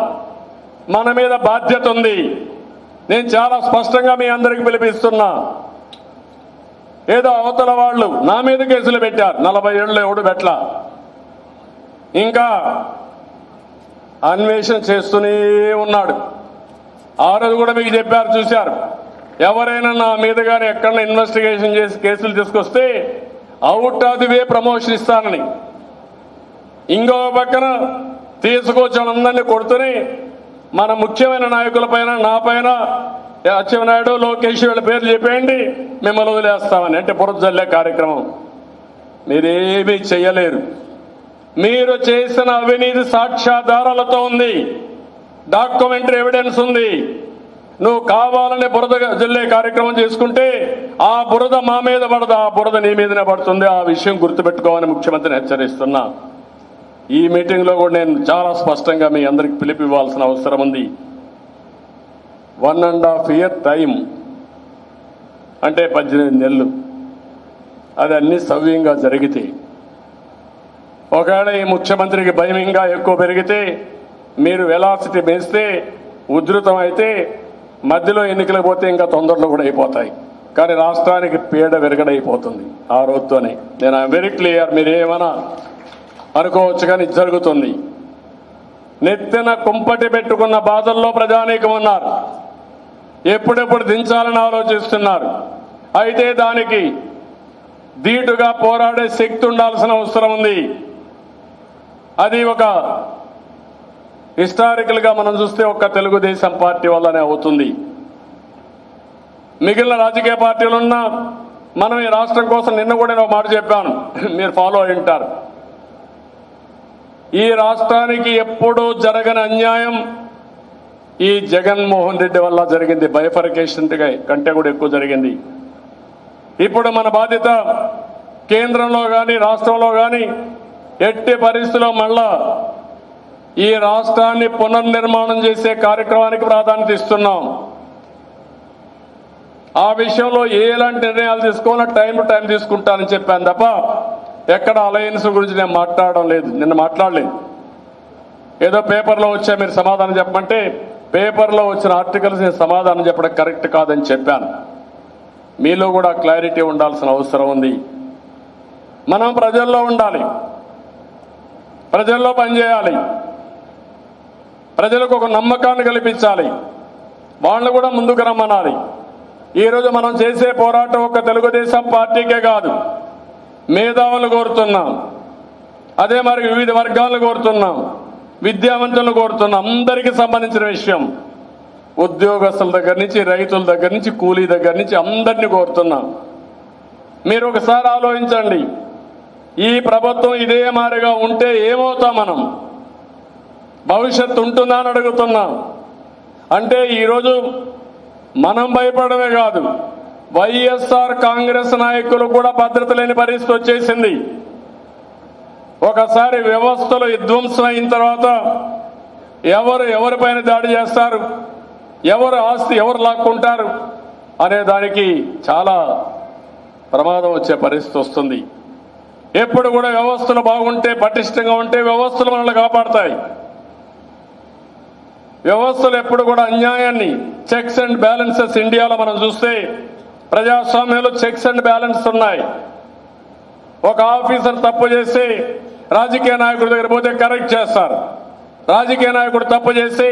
మన మీద బాధ్యత ఉంది. నేను చాలా స్పష్టంగా మీ అందరికి పిలిపిస్తున్నా. ఏదో అవతల వాళ్ళు నా మీద కేసులు పెట్టారు, 40 ఏళ్ళు ఎవడు పెట్టలా, ఇంకా అన్వేషణ చేస్తూనే ఉన్నాడు. ఆ రోజు కూడా మీకు చెప్పారు, చూశారు. ఎవరైనా నా మీద కానీ ఎక్కడన్నా ఇన్వెస్టిగేషన్ చేసి కేసులు తీసుకొస్తే out of the way promotion ఇస్తానని, ఇంకో పక్కన తీసుకొచ్చిన అందరినీ కొడుతూనే మన ముఖ్యమైన నాయకుల పైన, నా పైన, అచ్చెన్నాయుడు, లోకేష్ వీళ్ళ పేర్లు చెప్పేయండి, మిమ్మల్ని వదిలేస్తామని. అంటే బురద జల్లే కార్యక్రమం. మీరేమీ చెయ్యలేరు. మీరు చేసిన అవినీతి సాక్ష్యాధారాలతో ఉంది, డాక్యుమెంటరీ ఎవిడెన్స్ ఉంది. నువ్వు కావాలని బురద జల్లే కార్యక్రమం చేసుకుంటే ఆ బురద మా మీద పడదు, ఆ బురద నీ మీదనే పడుతుంది. ఆ విషయం గుర్తుపెట్టుకోవాలని ముఖ్యమంత్రిని హెచ్చరిస్తున్నా. ఈ మీటింగ్లో కూడా నేను చాలా స్పష్టంగా మీ అందరికి పిలుపు ఇవ్వాల్సిన అవసరం ఉంది. 1.5 year టైం అంటే 18 నెలలు. అది అన్ని సవ్యంగా జరిగితే, ఒకవేళ ఈ ముఖ్యమంత్రికి భయం ఇంకా ఎక్కువ పెరిగితే, మీరు వెలాసిటీ పెంచితే, ఉధృతం అయితే మధ్యలో ఎన్నికలకు పోతే ఇంకా తొందరలో కూడా అయిపోతాయి. కానీ రాష్ట్రానికి పీడ విరగడైపోతుంది ఆ రోజుతోనే. నేను ఐఎమ్ వెరీ క్లియర్. మీరు ఏమైనా అనుకోవచ్చు కానీ జరుగుతుంది. నెత్తిన కుంపటి పెట్టుకున్న బాధల్లో ప్రజానీకం ఉన్నారు. ఎప్పుడెప్పుడు దించాలని ఆలోచిస్తున్నారు. అయితే దానికి ధీటుగా పోరాడే శక్తి ఉండాల్సిన అవసరం ఉంది. అది ఒక హిస్టారికల్ గా మనం చూస్తే ఒక్క తెలుగుదేశం పార్టీ వల్లనే అవుతుంది. మిగిలిన రాజకీయ పార్టీలున్నా మనం ఈ రాష్ట్రం కోసం నిన్న కూడా నేను ఒక మాట చెప్పాను, మీరు ఫాలో అయి ఉంటారు. ఈ రాష్ట్రానికి ఎప్పుడూ జరగని అన్యాయం ఈ జగన్మోహన్ రెడ్డి వల్ల జరిగింది. బైఫర్కేషన్ కంటే కూడా ఎక్కువ జరిగింది. ఇప్పుడు మన బాధ్యత కేంద్రంలో కానీ రాష్ట్రంలో కానీ ఎట్టి పరిస్థితుల్లో మళ్ళా ఈ రాష్ట్రాన్ని పునర్నిర్మాణం చేసే కార్యక్రమానికి ప్రాధాన్యత ఇస్తున్నాం. ఆ విషయంలో ఎలాంటి నిర్ణయాలు తీసుకోవాలో టైం టు టైం తీసుకుంటానని చెప్పాను తప్ప ఎక్కడ అలయన్స్ గురించి నేను మాట్లాడడం లేదు. నిన్న మాట్లాడలేదు. ఏదో పేపర్లో వచ్చా మీరు సమాధానం చెప్పమంటే పేపర్లో వచ్చిన ఆర్టికల్స్ నేను సమాధానం చెప్పడం కరెక్ట్ కాదని చెప్పాను. మీలో కూడా క్లారిటీ ఉండాల్సిన అవసరం ఉంది. మనం ప్రజల్లో ఉండాలి, ప్రజల్లో పనిచేయాలి, ప్రజలకు ఒక నమ్మకాన్ని కల్పించాలి, వాళ్ళు కూడా ముందుకు రమ్మనాలి. ఈరోజు మనం చేసే పోరాటం ఒక తెలుగుదేశం పార్టీకే కాదు, మేధావులు కోరుతున్నాం, అదే మరి వివిధ వర్గాలను కోరుతున్నాం, విద్యావంతులను కోరుతున్నాం. అందరికీ సంబంధించిన విషయం. ఉద్యోగస్తుల దగ్గర నుంచి రైతుల దగ్గర నుంచి కూలీ దగ్గర నుంచి అందరినీ కోరుతున్నాం. మీరు ఒకసారి ఆలోచించండి, ఈ ప్రభుత్వం ఇదే మారిగా ఉంటే ఏమవుతాం మనం? భవిష్యత్తు ఉంటుందా అని అడుగుతున్నాం. అంటే ఈరోజు మనం భయపడమే కాదు, వైఎస్ఆర్ కాంగ్రెస్ నాయకులు కూడా భద్రత లేని పరిస్థితి వచ్చేసింది. ఒకసారి వ్యవస్థలు విధ్వంసం అయిన తర్వాత ఎవరిపైన దాడి చేస్తారు, ఎవరు ఆస్తి ఎవరు లాక్కుంటారు అనే దానికి చాలా ప్రమాదం వచ్చే పరిస్థితి వస్తుంది. ఎప్పుడు కూడా వ్యవస్థలు బాగుంటే, పటిష్టంగా ఉంటే వ్యవస్థలు మనల్ని కాపాడతాయి. వ్యవస్థలు ఎప్పుడు కూడా అన్యాయాన్ని, చెక్స్ అండ్ బ్యాలెన్సెస్ ఇండియాలో మనం చూస్తే ప్రజాస్వామ్యంలో చెక్స్ అండ్ బ్యాలెన్స్ ఉన్నాయి. ఒక ఆఫీసర్ తప్పు చేసి రాజకీయ నాయకుడి దగ్గర పోతే కరెక్ట్ చేస్తారు, రాజకీయ నాయకుడు తప్పు చేసి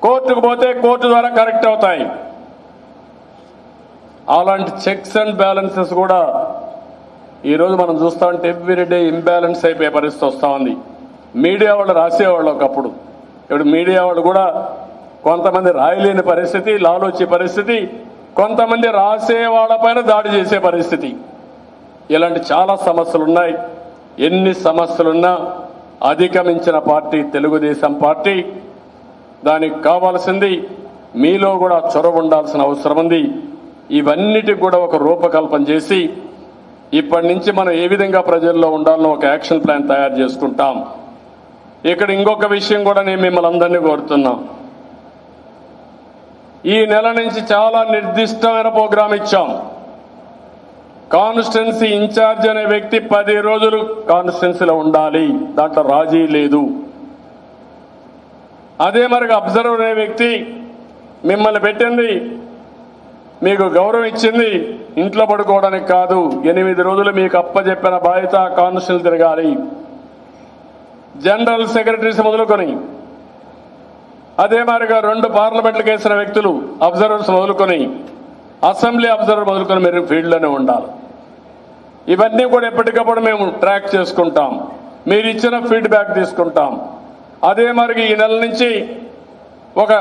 కోర్టుకు పోతే కోర్టు ద్వారా కరెక్ట్ అవుతాయి. అలాంటి చెక్స్ అండ్ బ్యాలెన్సెస్ కూడా ఈరోజు మనం చూస్తా ఉంటే ఎవ్రీడే ఇంబ్యాలెన్స్ అయిపోయే పరిస్థితి వస్తూ ఉంది. మీడియా వాళ్ళు రాసేవాళ్ళు ఒకప్పుడు, ఇప్పుడు మీడియా వాళ్ళు కూడా కొంతమంది రాయలేని పరిస్థితి, లాలోచే పరిస్థితి, కొంతమంది రాసే వాళ్ళపైన దాడి చేసే పరిస్థితి. ఇలాంటి చాలా సమస్యలు ఉన్నాయి. ఎన్ని సమస్యలున్నా అధిగమించిన పార్టీ తెలుగుదేశం పార్టీ. దానికి కావాల్సింది మీలో కూడా చొరవ ఉండాల్సిన అవసరం ఉంది. ఇవన్నిటికి కూడా ఒక రూపకల్పన చేసి ఇప్పటి నుంచి మనం ఏ విధంగా ప్రజల్లో ఉండాలనో ఒక యాక్షన్ ప్లాన్ తయారు చేసుకుంటాం. ఇక్కడ ఇంకొక విషయం కూడా నేను మిమ్మల్ని అందరినీ కోరుతున్నా. ఈ నెల నుంచి చాలా నిర్దిష్టమైన ప్రోగ్రాం ఇచ్చాం. కాన్స్టిట్యున్సీ ఇన్ఛార్జ్ అనే వ్యక్తి 10 రోజులు కాన్స్టిట్యున్సీలో ఉండాలి, దాంట్లో రాజీ లేదు. అదే మరి అబ్జర్వర్ అనే వ్యక్తి మిమ్మల్ని పెట్టింది, మీకు గౌరవం ఇచ్చింది ఇంట్లో పడుకోవడానికి కాదు. 8 రోజులు మీకు అప్పచెప్పిన బాధ్యత కాన్స్టిట్యున్సీ తిరగాలి. జనరల్ సెక్రటరీస్ మొదలుకొని అదే మాదిరిగా 2 పార్లమెంట్లకు వేసిన వ్యక్తులు అబ్జర్వర్స్ మొదలుకొని అసెంబ్లీ అబ్జర్వర్ మొదలుకొని మీరు ఫీల్డ్లోనే ఉండాలి. ఇవన్నీ కూడా ఎప్పటికప్పుడు మేము ట్రాక్ చేసుకుంటాం, మీరు ఇచ్చిన ఫీడ్బ్యాక్ తీసుకుంటాం. అదే మరి ఈ నెల నుంచి ఒక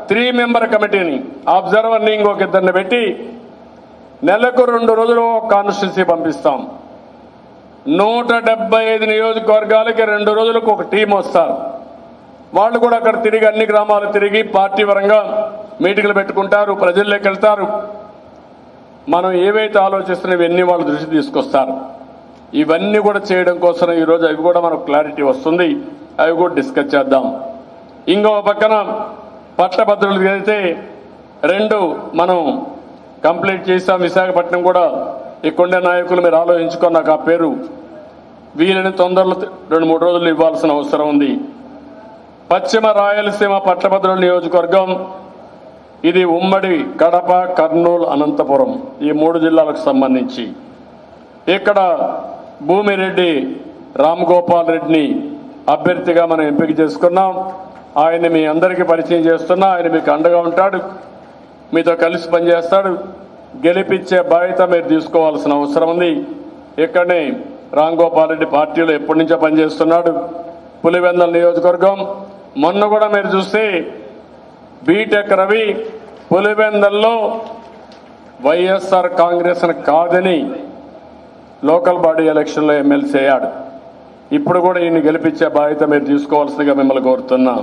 3 మెంబర్ కమిటీని, అబ్జర్వర్ని ఇంకొక 2 పెట్టి నెలకు 2 రోజులు కాన్స్టిట్యున్సీ పంపిస్తాం. 175 నియోజకవర్గాలకి 2 రోజులకు ఒక టీం వస్తారు. వాళ్ళు కూడా అక్కడ తిరిగి అన్ని గ్రామాలు తిరిగి పార్టీ పరంగా మీటింగ్లు పెట్టుకుంటారు, ప్రజల్లోకి వెళ్తారు. మనం ఏవైతే ఆలోచిస్తున్నాం ఇవన్నీ వాళ్ళ దృష్టి తీసుకొస్తారు. ఇవన్నీ కూడా చేయడం కోసం ఈరోజు అవి కూడా మనకు క్లారిటీ వస్తుంది, అవి కూడా డిస్కస్ చేద్దాం. ఇంకో పక్కన పట్టభద్రులకి అయితే 2 మనం కంప్లీట్ చేసాం. విశాఖపట్నం కూడా ఇక్కడుండే నాయకులు మీరు ఆలోచించుకొని నాకు ఆ పేరు వీలని తొందరలో 2-3 రోజులు ఇవ్వాల్సిన అవసరం ఉంది. పశ్చిమ రాయలసీమ పట్టభద్రుల నియోజకవర్గం ఇది ఉమ్మడి కడప, కర్నూలు, అనంతపురం ఈ 3 జిల్లాలకు సంబంధించి ఇక్కడ భూమిరెడ్డి రామ్గోపాల్ రెడ్డిని అభ్యర్థిగా మనం ఎంపిక చేసుకున్నాం. ఆయన మీ అందరికీ పరిచయం చేస్తున్నా. ఆయన మీకు అండగా ఉంటాడు, మీతో కలిసి పనిచేస్తాడు. గెలిపించే బాధ్యత మీరు తీసుకోవాల్సిన అవసరం ఉంది. ఇక్కడనే రామ్గోపాల్ రెడ్డి పార్టీలో ఎప్పటి నుంచో పనిచేస్తున్నాడు. పులివెందుల నియోజకవర్గం మొన్న కూడా మీరు చూస్తే బీటెక్ రవి పులివెందుల్లో వైఎస్ఆర్ కాంగ్రెస్ కాదని లోకల్ బాడీ ఎలక్షన్లో ఎమ్మెల్సీ అయ్యాడు. ఇప్పుడు కూడా ఈయన్ని గెలిపించే బాధ్యత మీరు తీసుకోవాల్సిందిగా మిమ్మల్ని కోరుతున్నా.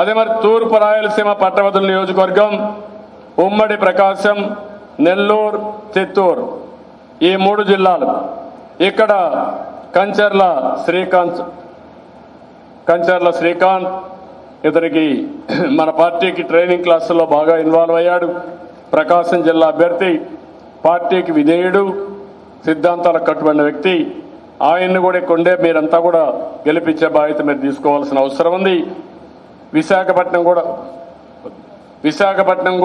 అదే మరి తూర్పు రాయలసీమ పట్టభద్రుల నియోజకవర్గం, ఉమ్మడి ప్రకాశం, నెల్లూరు, చిత్తూరు ఈ 3 జిల్లాలు. ఇక్కడ కంచర్ల శ్రీకాంత్ ఇతనికి మన పార్టీకి ట్రైనింగ్ క్లాసుల్లో బాగా ఇన్వాల్వ్ అయ్యాడు. ప్రకాశం జిల్లా అభ్యర్థి, పార్టీకి విధేయుడు, సిద్ధాంతాలకు కట్టుబడిన వ్యక్తి. ఆయన్ని కూడా కొండే మీరంతా కూడా గెలిపించే బాధ్యత మీరు తీసుకోవాల్సిన అవసరం ఉంది. విశాఖపట్నం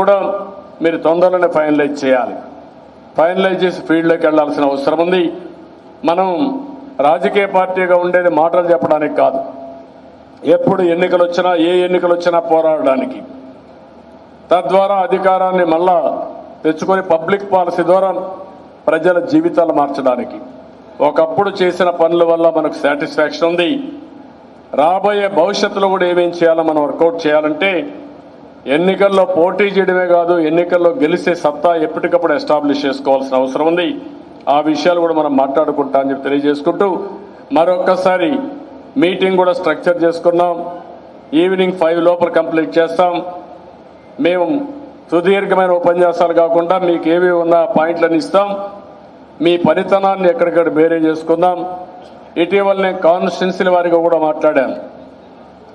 కూడా మీరు తొందరలోనే ఫైనలైజ్ చేయాలి. ఫైనలైజ్ చేసి ఫీల్డ్లోకి వెళ్లాల్సిన అవసరం ఉంది. మనం రాజకీయ పార్టీగా ఉండేది మాటలు చెప్పడానికి కాదు, ఎప్పుడు ఎన్నికలు వచ్చినా ఏ ఎన్నికలు వచ్చినా పోరాడడానికి, తద్వారా అధికారాన్ని మళ్ళా తెచ్చుకొని పబ్లిక్ పాలసీ ద్వారా ప్రజల జీవితాలు మార్చడానికి. ఒకప్పుడు చేసిన పనుల వల్ల మనకు సాటిస్ఫాక్షన్ ఉంది. రాబోయే భవిష్యత్తులో కూడా ఏమేం చేయాలో మనం వర్కౌట్ చేయాలంటే ఎన్నికల్లో పోటీ చేయడమే కాదు, ఎన్నికల్లో గెలిచే సత్తా ఎప్పటికప్పుడు ఎస్టాబ్లిష్ చేసుకోవాల్సిన అవసరం ఉంది. ఆ విషయాలు కూడా మనం మాట్లాడుకుంటా అని చెప్పి తెలియజేసుకుంటూ మరొక్కసారి మీటింగ్ కూడా స్ట్రక్చర్ చేసుకున్నాం. ఈవినింగ్ 5 లోపల కంప్లీట్ చేస్తాం. మేము సుదీర్ఘమైన ఉపన్యాసాలు కాకుండా మీకు ఏవి ఉన్న పాయింట్లను ఇస్తాం. మీ పనితనాన్ని ఎక్కడిక్కడ బేరే చేసుకుందాం. ఇటీవల నేను కాన్స్టిట్యున్సీల వారిగా కూడా మాట్లాడాను.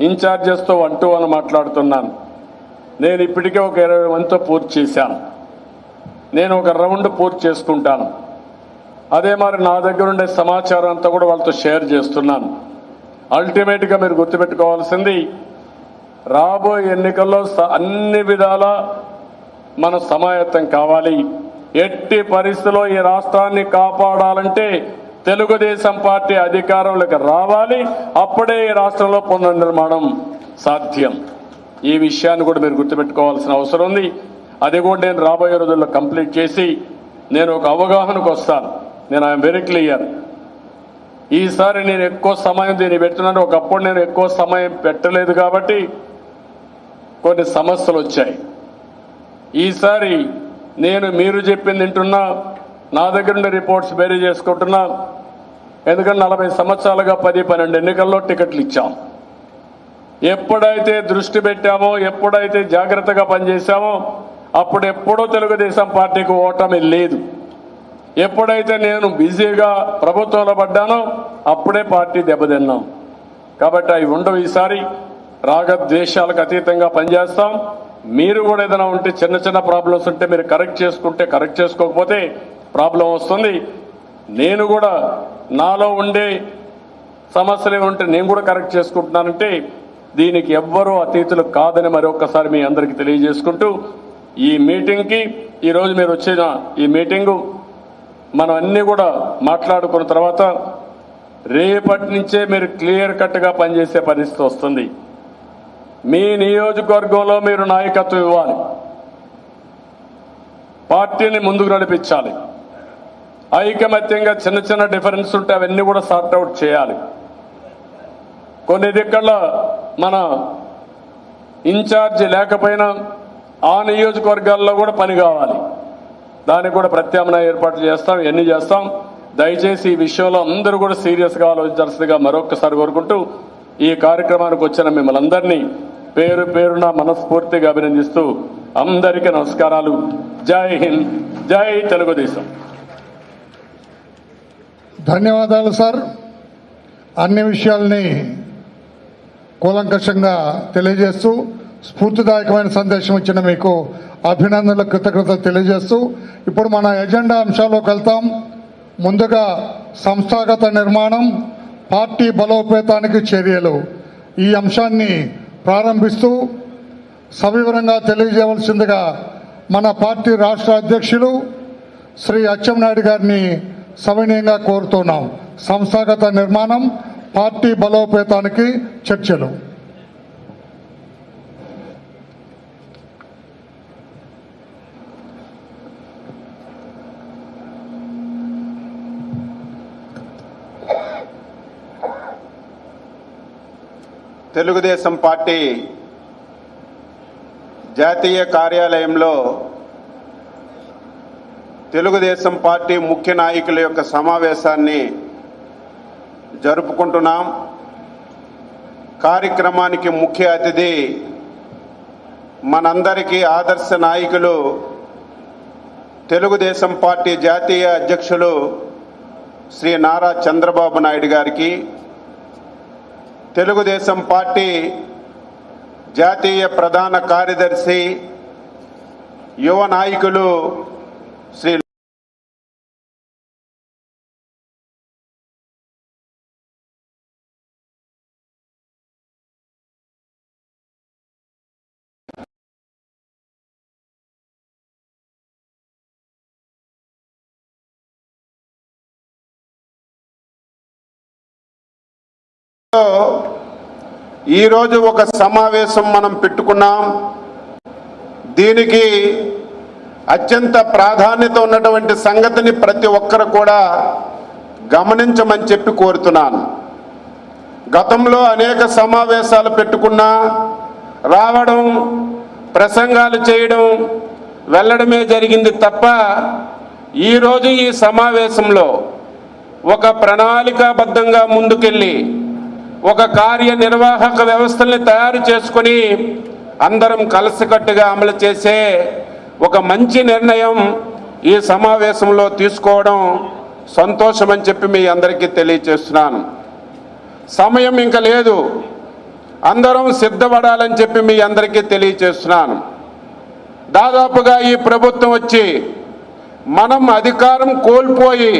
ఇన్ఛార్జెస్తో 1-to-1 మాట్లాడుతున్నాను. నేను ఇప్పటికే ఒక 20 మందితో పూర్తి చేశాను. నేను ఒక రౌండ్ పూర్తి చేసుకుంటాను. అదే మరి నా దగ్గర ఉండే సమాచారం అంతా కూడా వాళ్ళతో షేర్ చేస్తున్నాను. అల్టిమేట్గా మీరు గుర్తుపెట్టుకోవాల్సింది, రాబోయే ఎన్నికల్లో అన్ని విధాల మన సమాయత్తం కావాలి. ఎట్టి పరిస్థితుల్లో ఈ రాష్ట్రాన్ని కాపాడాలంటే తెలుగుదేశం పార్టీ అధికారంలోకి రావాలి. అప్పుడే ఈ రాష్ట్రంలో పునర్నిర్మాణం సాధ్యం. ఈ విషయాన్ని కూడా మీరు గుర్తుపెట్టుకోవాల్సిన అవసరం ఉంది. అది కూడా నేను రాబోయే రోజుల్లో కంప్లీట్ చేసి నేను ఒక అవగాహనకు వస్తాను. నేను ఐఎమ్ వెరీ క్లియర్. ఈసారి నేను ఎక్కువ సమయం దీన్ని పెడుతున్నాను. ఒకప్పుడు నేను ఎక్కువ సమయం పెట్టలేదు కాబట్టి కొన్ని సమస్యలు వచ్చాయి. ఈసారి నేను మీరు చెప్పింది వింటున్నా, నా దగ్గర ఉండే రిపోర్ట్స్ బేరీ చేసుకుంటున్నా. ఎందుకంటే 40 సంవత్సరాలుగా 10-12 ఎన్నికల్లో టికెట్లు ఇచ్చాం. ఎప్పుడైతే దృష్టి పెట్టామో, ఎప్పుడైతే జాగ్రత్తగా పనిచేశామో అప్పుడెప్పుడూ తెలుగుదేశం పార్టీకి ఓటమి లేదు. ఎప్పుడైతే నేను బిజీగా ప్రభుత్వంలో పడ్డానో అప్పుడే పార్టీ దెబ్బతిన్నాం. కాబట్టి అవి ఉండవు. ఈసారి రాగద్వేషాలకు అతీతంగా పనిచేస్తాం. మీరు కూడా ఏదైనా ఉంటే చిన్న చిన్న ప్రాబ్లమ్స్ ఉంటే మీరు కరెక్ట్ చేసుకుంటే, కరెక్ట్ చేసుకోకపోతే ప్రాబ్లం వస్తుంది. నేను కూడా నాలో ఉండే సమస్యలు ఏముంటే నేను కూడా కరెక్ట్ చేసుకుంటున్నానంటే దీనికి ఎవ్వరూ అతీతులు కాదని మరొకసారి మీ అందరికీ తెలియజేసుకుంటూ ఈ మీటింగ్కి, ఈరోజు మీరు వచ్చిన ఈ మీటింగు మనం అన్నీ కూడా మాట్లాడుకున్న తర్వాత రేపటి నుంచే మీరు క్లియర్ కట్గా పనిచేసే పరిస్థితి వస్తుంది. మీ నియోజకవర్గంలో మీరు నాయకత్వం ఇవ్వాలి, పార్టీని ముందుకు నడిపించాలి. ఐకమత్యంగా చిన్న చిన్న డిఫరెన్స్ ఉంటే అవన్నీ కూడా సార్ట్అవుట్ చేయాలి. కొన్ని దిక్కల్లో మన ఇన్ఛార్జి లేకపోయినా ఆ నియోజకవర్గాల్లో కూడా పని కావాలి. దానికి కూడా ప్రత్యామ్నాయ ఏర్పాట్లు చేస్తాం, ఇవన్నీ చేస్తాం. దయచేసి ఈ విషయంలో అందరూ కూడా సీరియస్గా ఆలోచించాల్సిందిగా మరొకసారి కోరుకుంటూ ఈ కార్యక్రమానికి వచ్చిన మిమ్మల్ని అందరినీ పేరు పేరున మనస్ఫూర్తిగా అభినందిస్తూ అందరికీ నమస్కారాలు. జై హింద్, జై తెలుగుదేశం. ధన్యవాదాలు సార్. అన్ని విషయాల్ని కూలంకషంగా తెలియజేస్తూ స్ఫూర్తిదాయకమైన సందేశం ఇచ్చిన మీకు అభినందనలు, కృతజ్ఞతలు తెలియజేస్తూ ఇప్పుడు మన ఎజెండా అంశాల్లోకి వెళ్తాం. ముందుగా సంస్థాగత నిర్మాణం, పార్టీ బలోపేతానికి చర్యలు, ఈ అంశాన్ని ప్రారంభిస్తూ సవివరంగా తెలియజేయవలసిందిగా మన పార్టీ రాష్ట్ర అధ్యక్షులు శ్రీ అచ్చెన్నాయుడు గారిని సవినయంగా కోరుతున్నాం. సంస్థాగత నిర్మాణం, పార్టీ బలోపేతానికి చర్చలు. తెలుగుదేశం పార్టీ జాతీయ కార్యాలయంలో తెలుగుదేశం పార్టీ ముఖ్య నాయకుల యొక్క సమావేశాన్ని జరుపుకుంటున్నాం. కార్యక్రమానికి ముఖ్య అతిథి మనందరికీ ఆదర్శ నాయకులు తెలుగుదేశం పార్టీ జాతీయ అధ్యక్షులు శ్రీ నారా చంద్రబాబు నాయుడు గారికి, తెలుగుదేశం పార్టీ జాతీయ ప్రధాన కార్యదర్శి యువ నాయకులు శ్రీ ఈరోజు ఒక సమావేశం మనం పెట్టుకున్నాం. దీనికి అత్యంత ప్రాధాన్యత ఉన్నటువంటి సంగతిని ప్రతి ఒక్కరు కూడా గమనించమని చెప్పి కోరుతున్నాను. గతంలో అనేక సమావేశాలు పెట్టుకున్నా, రావడం, ప్రసంగాలు చేయడం, వెళ్ళడమే జరిగింది తప్ప ఈరోజు ఈ సమావేశంలో ఒక ప్రణాళికాబద్ధంగా ముందుకెళ్ళి ఒక కార్యనిర్వాహక వ్యవస్థల్ని తయారు చేసుకొని అందరం కలిసికట్టుగా అమలు చేసే ఒక మంచి నిర్ణయం ఈ సమావేశంలో తీసుకోవడం సంతోషమని చెప్పి మీ అందరికీ తెలియజేస్తున్నాను. సమయం ఇంకా లేదు, అందరం సిద్ధపడాలని చెప్పి మీ అందరికీ తెలియజేస్తున్నాను. దాదాపుగా ఈ ప్రభుత్వం వచ్చి మనం అధికారం కోల్పోయి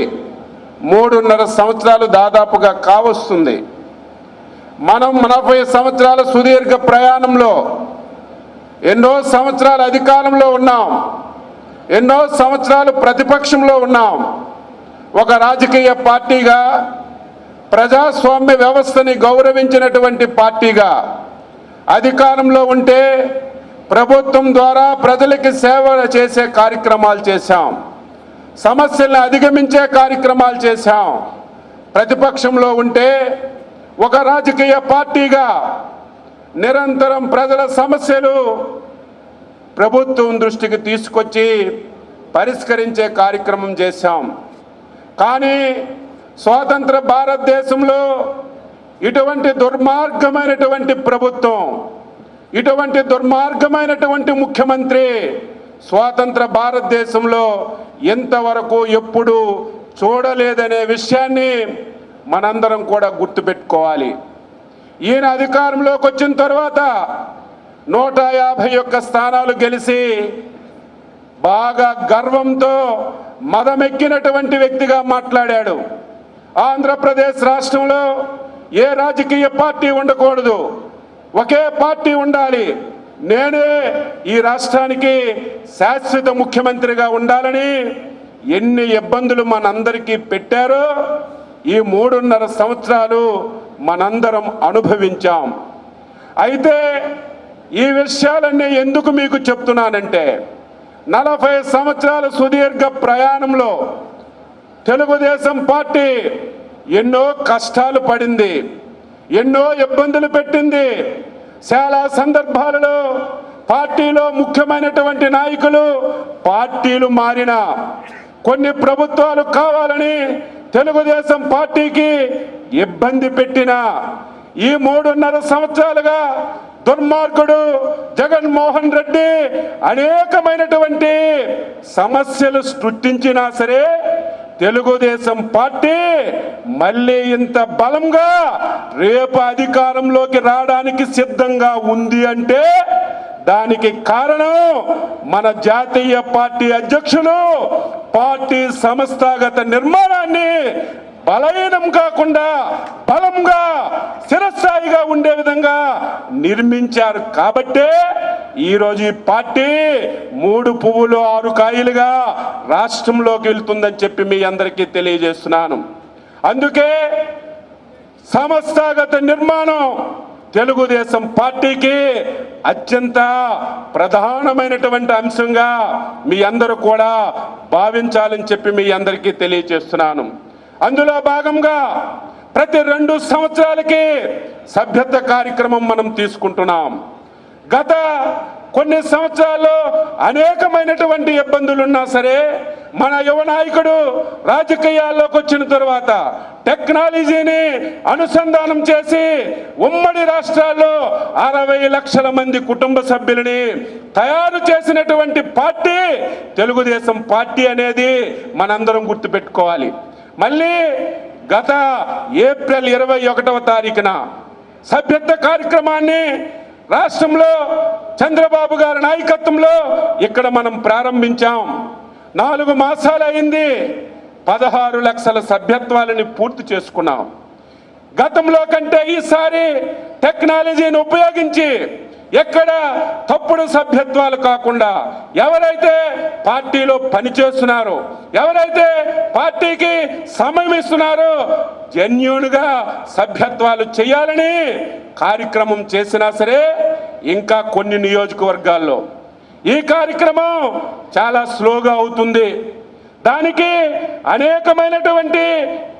3.5 సంవత్సరాలు దాదాపుగా కావస్తుంది. మనం 40 సంవత్సరాల సుదీర్ఘ ప్రయాణంలో ఎన్నో సంవత్సరాలు అధికారంలో ఉన్నాం, ఎన్నో సంవత్సరాలు ప్రతిపక్షంలో ఉన్నాం. ఒక రాజకీయ పార్టీగా, ప్రజాస్వామ్య వ్యవస్థని గౌరవించినటువంటి పార్టీగా అధికారంలో ఉంటే ప్రభుత్వం ద్వారా ప్రజలకి సేవ చేసే కార్యక్రమాలు చేశాం, సమస్యలను అధిగమించే కార్యక్రమాలు చేశాం. ప్రతిపక్షంలో ఉంటే ఒక రాజకీయ పార్టీగా నిరంతరం ప్రజల సమస్యలు ప్రభుత్వం దృష్టికి తీసుకొచ్చి పరిష్కరించే కార్యక్రమం చేశాం. కానీ స్వాతంత్ర భారతదేశంలో ఇటువంటి దుర్మార్గమైనటువంటి ప్రభుత్వం, ఇటువంటి దుర్మార్గమైనటువంటి ముఖ్యమంత్రి స్వాతంత్ర భారతదేశంలో ఎంతవరకు ఎప్పుడు చూడలేదనే విషయాన్ని మనందరం కూడా గుర్తుపెట్టుకోవాలి. ఈయన అధికారంలోకి వచ్చిన తర్వాత 151 స్థానాలు గెలిచి బాగా గర్వంతో మదమెక్కినటువంటి వ్యక్తిగా మాట్లాడాడు. ఆంధ్రప్రదేశ్ రాష్ట్రంలో ఏ రాజకీయ పార్టీ ఉండకూడదు, ఒకే పార్టీ ఉండాలి, నేనే ఈ రాష్ట్రానికి శాశ్వత ముఖ్యమంత్రిగా ఉండాలని ఎన్ని ఇబ్బందులు మనందరికీ పెట్టారో ఈ 3.5 సంవత్సరాలు మనందరం అనుభవించాం. అయితే ఈ విషయాలన్నీ ఎందుకు మీకు చెప్తున్నానంటే, 40 సంవత్సరాల సుదీర్ఘ ప్రయాణంలో తెలుగుదేశం పార్టీ ఎన్నో కష్టాలు పడింది, ఎన్నో ఇబ్బందులు పెట్టింది. చాలా సందర్భాలలో పార్టీలో ముఖ్యమైనటువంటి నాయకులు పార్టీలు మారిన, కొన్ని ప్రభుత్వాలు కావాలని తెలుగుదేశం పార్టీకి ఇబ్బంది పెట్టిన ఈ 3.5 సంవత్సరాలుగా దుర్మార్గుడు జగన్మోహన్ రెడ్డి అనేకమైనటువంటి సమస్యలు సృష్టించినా సరే తెలుగుదేశం పార్టీ మళ్ళీ ఇంత బలంగా రేపు అధికారంలోకి రావడానికి సిద్ధంగా ఉంది అంటే దానికి కారణం మన జాతీయ పార్టీ అధ్యక్షులు పార్టీ సంస్థాగత నిర్మాణాన్ని బలహీనం కాకుండా బలంగా స్థిరస్థాయిగా ఉండే విధంగా నిర్మించారు. కాబట్టే ఈరోజు ఈ పార్టీ 3 పువ్వులు 6 కాయలుగా రాష్ట్రంలోకి వెళ్తుందని చెప్పి మీ అందరికీ తెలియజేస్తున్నాను. అందుకే సంస్థాగత నిర్మాణం తెలుగుదేశం పార్టీకి అత్యంత ప్రధానమైనటువంటి అంశంగా మీ అందరూ కూడా భావించాలని చెప్పి మీ అందరికీ తెలియజేస్తున్నాను. అందులో భాగంగా ప్రతి 2 సంవత్సరాలకి సభ్యత్వ కార్యక్రమం మనం తీసుకుంటున్నాం. గత కొన్ని సంవత్సరాల్లో అనేకమైనటువంటి ఇబ్బందులు ఉన్నా సరే మన యువ నాయకుడు రాజకీయాల్లోకి వచ్చిన తర్వాత టెక్నాలజీని అనుసంధానం చేసి ఉమ్మడి రాష్ట్రాల్లో 60 లక్షల మంది కుటుంబ సభ్యులని తయారు చేసినటువంటి పార్టీ తెలుగుదేశం పార్టీ అనేది మనందరం గుర్తుపెట్టుకోవాలి. మళ్ళీ గత ఏప్రిల్ 21వ తారీఖున సభ్యత్వ కార్యక్రమాన్ని రాష్ట్రంలో చంద్రబాబు గారి నాయకత్వంలో ఇక్కడ మనం ప్రారంభించాం. 4 మాసాలు అయింది. 16 లక్షల సభ్యత్వాలని పూర్తి చేసుకున్నాం. గతంలో కంటే ఈసారి టెక్నాలజీని ఉపయోగించి ఎక్కడ తప్పుడు సభ్యత్వాలు కాకుండా ఎవరైతే పార్టీలో పనిచేస్తున్నారో, ఎవరైతే పార్టీకి సమయం ఇస్తున్నారో జెన్యూన్గా సభ్యత్వాలు చేయాలని కార్యక్రమం చేసినా సరే ఇంకా కొన్ని నియోజకవర్గాల్లో ఈ కార్యక్రమం చాలా స్లోగా అవుతుంది. దానికి అనేకమైనటువంటి